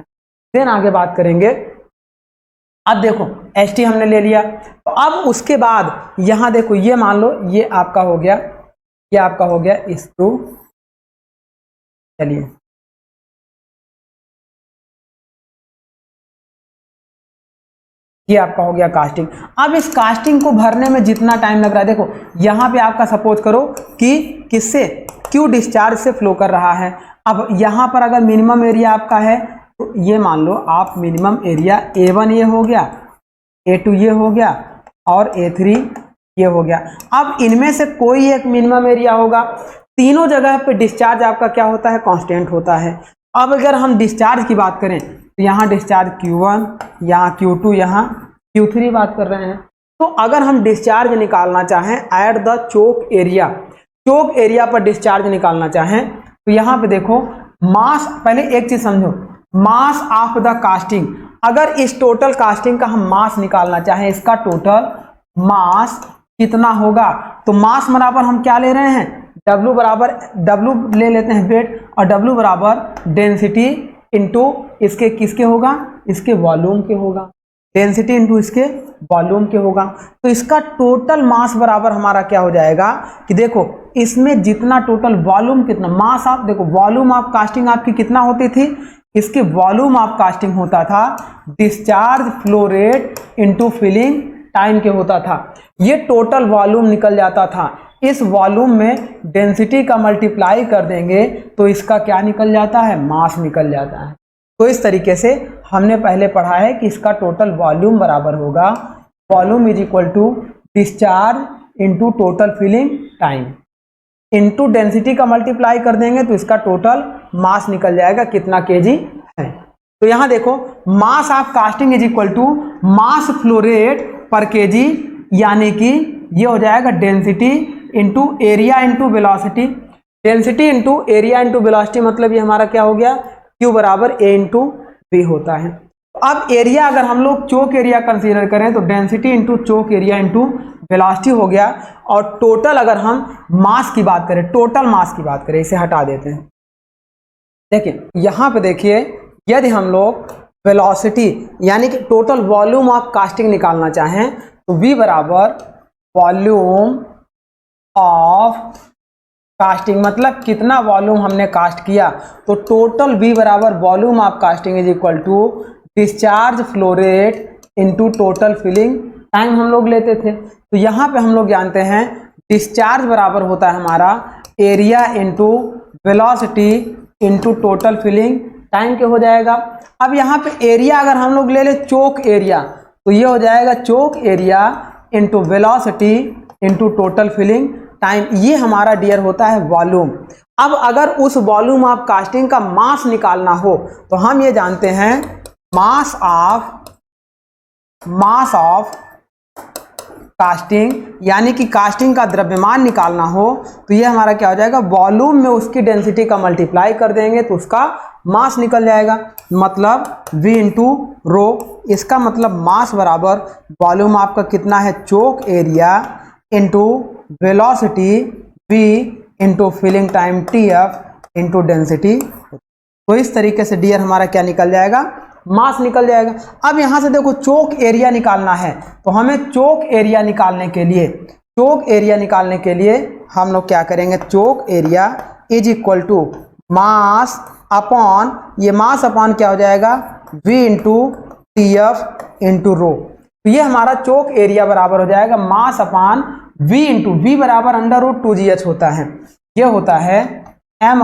देन आगे बात करेंगे, अब देखो HT हमने ले लिया, तो अब उसके बाद यहाँ देखो ये मान लो ये आपका हो गया, ये आपका हो गया स्क्रू, चलिए ये आपका हो गया कास्टिंग। अब इस कास्टिंग को भरने में जितना टाइम लग रहा है, देखो यहाँ पे आपका सपोज करो कि किससे क्यू डिस्चार्ज से फ्लो कर रहा है। अब यहाँ पर अगर मिनिमम एरिया आपका है तो ये मान लो आप मिनिमम एरिया A1 ये हो गया, A2 ये हो गया और A3 ये हो गया। अब इनमें से कोई एक मिनिमम एरिया होगा, तीनों जगह पे डिस्चार्ज आपका क्या होता है? कांस्टेंट होता है। अब अगर हम डिस्चार्ज की बात करें तो यहाँ डिस्चार्ज Q1, यहाँ Q2, यहाँ Q3 बात कर रहे हैं। तो अगर हम डिस्चार्ज निकालना चाहें एट द चोक एरिया पर डिस्चार्ज निकालना चाहें तो यहाँ पे देखो मास, पहले एक चीज समझो, मास ऑफ द कास्टिंग, अगर इस टोटल कास्टिंग का हम मास निकालना चाहें, इसका टोटल मास कितना होगा? तो मास बराबर हम क्या ले रहे हैं? W बराबर W ले लेते हैं वेट, और W बराबर डेंसिटी इंटू इसके किसके होगा? इसके वॉल्यूम के होगा, डेंसिटी इंटू इसके वॉल्यूम के होगा। तो इसका टोटल मास बराबर हमारा क्या हो जाएगा कि देखो इसमें जितना टोटल वॉल्यूम, कितना मास ऑफ, देखो वॉल्यूम ऑफ कास्टिंग आपकी कितना होती थी? इसके वॉल्यूम ऑफ कास्टिंग होता था discharge flow rate into filling time के होता था। ये टोटल वॉल्यूम निकल जाता था, इस वॉल्यूम में डेंसिटी का मल्टीप्लाई कर देंगे तो इसका क्या निकल जाता है? मास निकल जाता है। तो इस तरीके से हमने पहले पढ़ा है कि इसका टोटल वॉल्यूम बराबर होगा, volume is equal to discharge into total filling time into density का मल्टीप्लाई कर देंगे तो इसका टोटल मास निकल जाएगा कितना केजी है। तो यहाँ देखो mass of casting is equal to mass flow rate per KG, यानी कि ये हो जाएगा density into area into velocity, density into area into velocity, मतलब ये हमारा क्या हो गया? Q बराबर A इंटू V होता है। अब एरिया अगर हम लोग चोक एरिया कंसीडर करें तो डेंसिटी इंटू चोक एरिया इंटू वेलोसिटी हो गया, और टोटल अगर हम मास की बात करें, टोटल मास की बात करें, इसे हटा देते हैं। देखिए यहाँ पे देखिए, यदि हम लोग वेलोसिटी यानी कि टोटल वॉल्यूम ऑफ कास्टिंग निकालना चाहें तो V बराबर वॉल्यूम ऑफ कास्टिंग, मतलब कितना वॉल्यूम हमने कास्ट किया, तो टोटल V बराबर volume of casting is equal to discharge flow rate into total filling time हम लोग लेते थे। तो यहाँ पे हम लोग जानते हैं डिस्चार्ज बराबर होता है हमारा area into velocity into total filling time के हो जाएगा। अब यहाँ पे एरिया अगर हम लोग ले ले चोक एरिया तो ये हो जाएगा choke area into velocity into total filling time, ये हमारा डियर होता है वॉल्यूम। अब अगर उस वॉल्यूम ऑफ कास्टिंग का मास निकालना हो तो हम ये जानते हैं मास ऑफ कास्टिंग, यानी कि कास्टिंग का द्रव्यमान निकालना हो तो ये हमारा क्या हो जाएगा, वॉल्यूम में उसकी डेंसिटी का मल्टीप्लाई कर देंगे तो उसका मास निकल जाएगा। मतलब V इंटू रो, इसका मतलब मास बराबर वॉल्यूम आपका कितना है, choke area into velocity V into filling time TF into density. तो इस तरीके से डियर हमारा क्या निकल जाएगा, मास निकल जाएगा। अब यहां से देखो चोक एरिया निकालना है, तो हमें चोक एरिया निकालने के लिए हम लोग क्या करेंगे, choke area is equal to mass upon, ये मास अपॉन क्या हो जाएगा, V into TF into rho. तो ये हमारा चोक एरिया बराबर हो जाएगा mass upon V into, V बराबर √2GH होता है, ये होता है m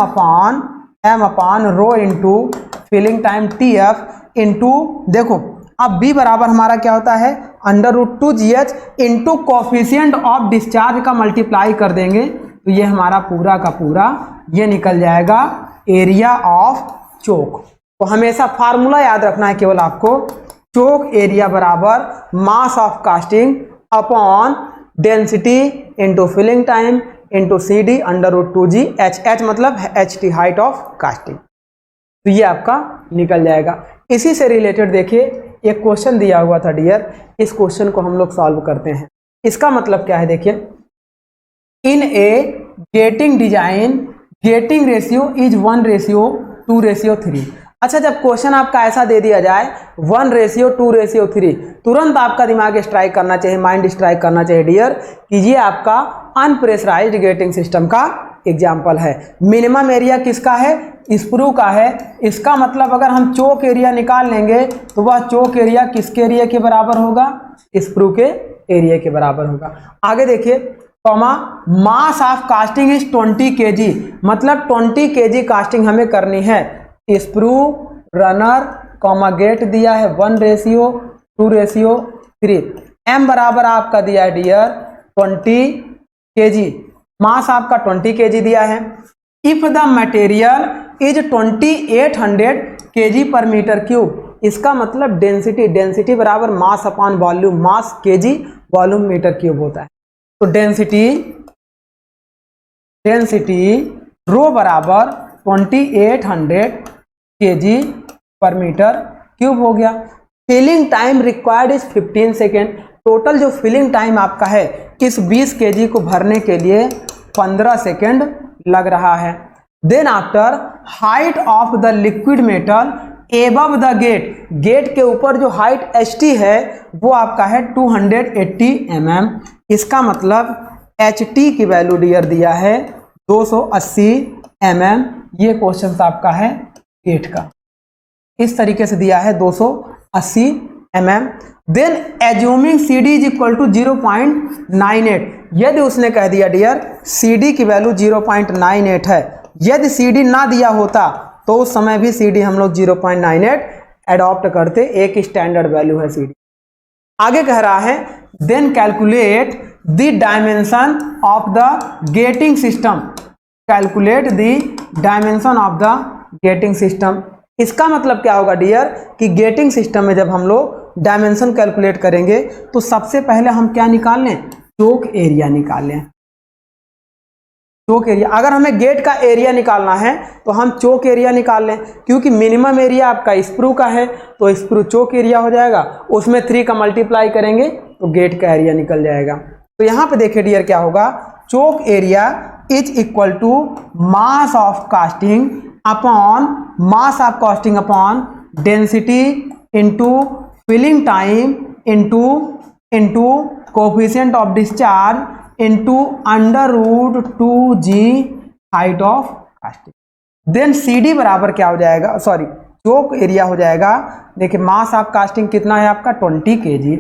upon rho into filling time TF into, देखो अब B बराबर हमारा क्या होता है, √2GH into coefficient of discharge का मल्टीप्लाई कर देंगे तो ये हमारा पूरा का पूरा ये निकल जाएगा एरिया ऑफ चोक। तो हमेशा फार्मूला याद रखना है केवल आपको, चोक एरिया बराबर mass of casting upon density into filling time into CD √2G H मतलब HT हाइट ऑफ कास्टिंग। तो ये आपका निकल जाएगा। इसी से रिलेटेड देखिए एक क्वेश्चन दिया हुआ था डियर, इस क्वेश्चन को हम लोग सॉल्व करते हैं। इसका मतलब क्या है, देखिए in a gating design gating ratio is 1:2:3। अच्छा, जब क्वेश्चन आपका ऐसा दे दिया जाए 1:2:3, तुरंत आपका दिमाग स्ट्राइक करना चाहिए, माइंड स्ट्राइक करना चाहिए डियर कि ये आपका अनप्रेशराइज्ड गेटिंग सिस्टम का एग्जाम्पल है। मिनिमम एरिया किसका है, स्प्रू का है। इसका मतलब अगर हम चोक एरिया निकाल लेंगे तो वह चोक एरिया किसके एरिया के बराबर होगा, स्प्रू के एरिया के बराबर होगा। आगे देखिए, comma mass of casting is 20 kg, मतलब 20 kg कास्टिंग हमें करनी है। स्प्रू रनर कॉमा गेट दिया है 1:2:3। m बराबर आपका दिया है डियर 20 kg, मास आपका 20 kg दिया है। If the material is 2800 kg पर मीटर क्यूब, इसका मतलब डेंसिटी बराबर मास अपॉन वॉल्यूम, मास kg वॉल्यूम मीटर क्यूब होता है। तो डेंसिटी रो बराबर 2800 kg पर मीटर क्यूब हो गया। Filling time required is 15 second, total जो फिलिंग टाइम आपका है इस 20 kg को भरने के लिए 15 सेकेंड लग रहा है। Then after height of the liquid metal above the gate, gate के ऊपर जो हाइट HT है वो आपका है 280 mm। इसका मतलब HT की वैल्यू डियर दिया है 280 mm। ये क्वेश्चन आपका है गेट का, इस तरीके से दिया है 280 mm। Then assuming CD is equal to 0.98, यदि उसने कह दिया डियर CD की वैल्यू 0.98 है, यदि CD ना दिया होता तो उस समय भी CD हम लोग 0.98 एडॉप्ट करते, एक स्टैंडर्ड वैल्यू है CD। आगे कह रहा है then calculate the dimension of the gating system, calculate the dimension of the gating system. इसका मतलब क्या होगा डियर कि गेटिंग सिस्टम में जब हम लोग डायमेंशन कैलकुलेट करेंगे तो सबसे पहले हम क्या निकाल लें, चोक एरिया निकाल लें। चोक एरिया, अगर हमें गेट का एरिया निकालना है तो हम चोक एरिया निकाल लें, क्योंकि मिनिमम एरिया आपका स्प्रू का है तो स्प्रू चोक एरिया हो जाएगा, उसमें 3 का मल्टीप्लाई करेंगे तो गेट का एरिया निकल जाएगा। तो यहाँ पे देखिए डियर क्या होगा, choke area is equal to mass of casting upon density into filling time into coefficient of discharge into √2G height of casting. Then CD बराबर क्या हो जाएगा, सॉरी चोक एरिया हो जाएगा, देखिए मास ऑफ कास्टिंग कितना है आपका 20 kg,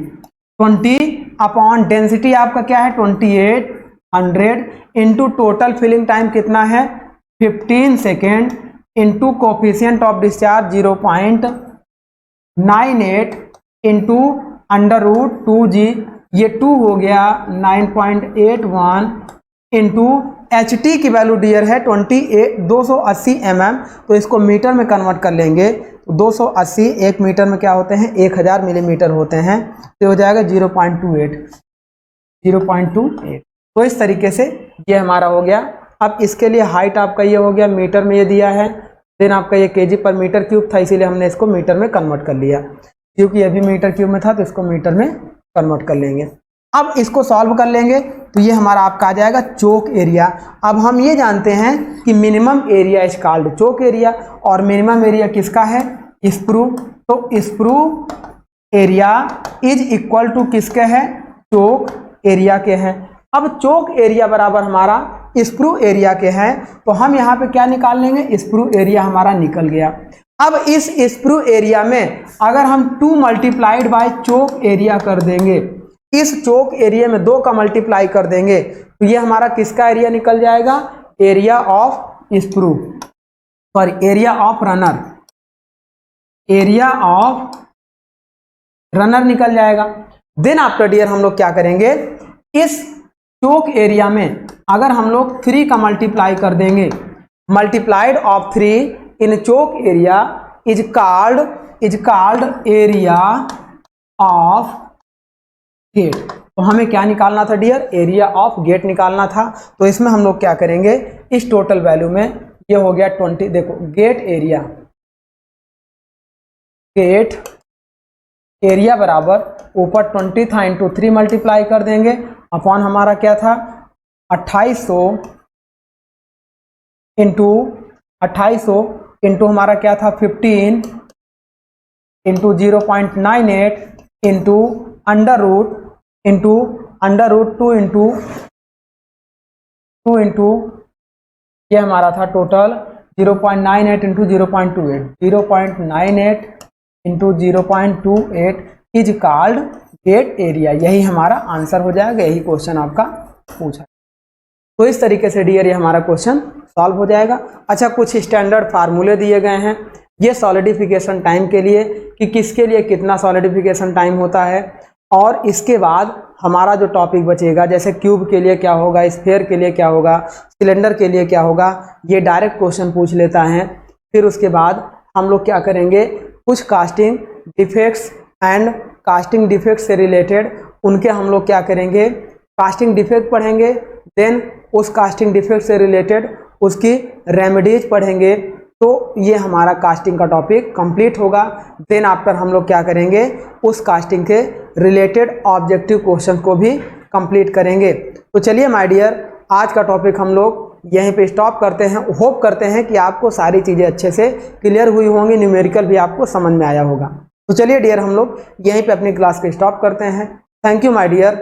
20 अपॉन डेंसिटी आपका क्या है 2800 इंटू टोटल फिलिंग टाइम कितना है 15 second into coefficient of discharge 0.98 into √2G, ये 2 हो गया 9.81 इंटू HT की वैल्यू डियर है 280 mm, तो इसको मीटर में कन्वर्ट कर लेंगे तो 280 1 मीटर में क्या होते हैं 1000 मिलीमीटर होते हैं, तो हो जाएगा 0.28। 0.28। तो इस तरीके से ये हमारा हो गया। अब इसके लिए हाइट आपका ये हो गया, मीटर में ये दिया है, देन आपका ये केजी पर मीटर क्यूब था, इसीलिए हमने इसको मीटर में कन्वर्ट कर लिया, क्योंकि ये भी मीटर क्यूब में था तो इसको मीटर में कन्वर्ट कर लेंगे। अब इसको सॉल्व कर लेंगे तो ये हमारा आपका आ जाएगा चोक एरिया। अब हम ये जानते हैं कि minimum area is called choke area, और मिनिमम एरिया किसका है, स्प्रू। तो sprue area is equal to किसके है, चोक एरिया के हैं। अब चोक एरिया बराबर हमारा स्प्रू एरिया के हैं, तो हम यहाँ पे क्या निकाल लेंगे, स्प्रू एरिया हमारा निकल गया। अब इस स्प्रू एरिया में अगर हम 2 मल्टीप्लाइड बाय चोक एरिया कर देंगे, इस चोक एरिया में 2 का मल्टीप्लाई कर देंगे तो ये हमारा किसका एरिया निकल जाएगा, area of sprue, sorry area of runner, area of runner निकल जाएगा। देन आफ्टर डियर हम लोग क्या करेंगे, इस चोक एरिया में अगर हम लोग 3 का मल्टीप्लाई कर देंगे, multiplied of 3 in choke area is called area of gate. तो हमें क्या निकालना था डियर, एरिया ऑफ गेट निकालना था। तो इसमें हम लोग क्या करेंगे, इस टोटल वैल्यू में ये हो गया 20, देखो गेट एरिया बराबर ऊपर 20 था इंटू 3 मल्टीप्लाई कर देंगे अपॉन हमारा क्या था 2800 इंटू हमारा क्या था 15 into 0.98 into under root 2 into ये हमारा था total 0.98 into 0.28 into 0.28 is called gate area. यही हमारा आंसर हो जाएगा, यही क्वेश्चन आपका पूछा। तो इस तरीके से डियर ये हमारा क्वेश्चन सॉल्व हो जाएगा। अच्छा, कुछ स्टैंडर्ड फार्मूले दिए गए हैं ये सॉलिडिफिकेशन टाइम के लिए कि किसके लिए कितना सॉलिडिफिकेशन टाइम होता है, और इसके बाद हमारा जो टॉपिक बचेगा जैसे क्यूब के लिए क्या होगा, स्फीयर के लिए क्या होगा, सिलेंडर के लिए क्या होगा, ये डायरेक्ट क्वेश्चन पूछ लेता है। फिर उसके बाद हम लोग क्या करेंगे, कुछ casting defects and casting defect से रिलेटेड उनके हम लोग क्या करेंगे, कास्टिंग डिफेक्ट पढ़ेंगे, देन उस कास्टिंग डिफेक्ट से रिलेटेड उसकी रेमेडीज पढ़ेंगे। तो ये हमारा कास्टिंग का टॉपिक कंप्लीट होगा। देन आफ्टर हम लोग क्या करेंगे, उस कास्टिंग के रिलेटेड ऑब्जेक्टिव क्वेश्चन को भी कंप्लीट करेंगे। तो चलिए माय डियर, आज का टॉपिक हम लोग यहीं पे स्टॉप करते हैं। होप करते हैं कि आपको सारी चीज़ें अच्छे से क्लियर हुई होंगी, न्यूमेरिकल भी आपको समझ में आया होगा। तो चलिए डियर, हम लोग यहीं पे अपनी क्लास को स्टॉप करते हैं। Thank you my dear.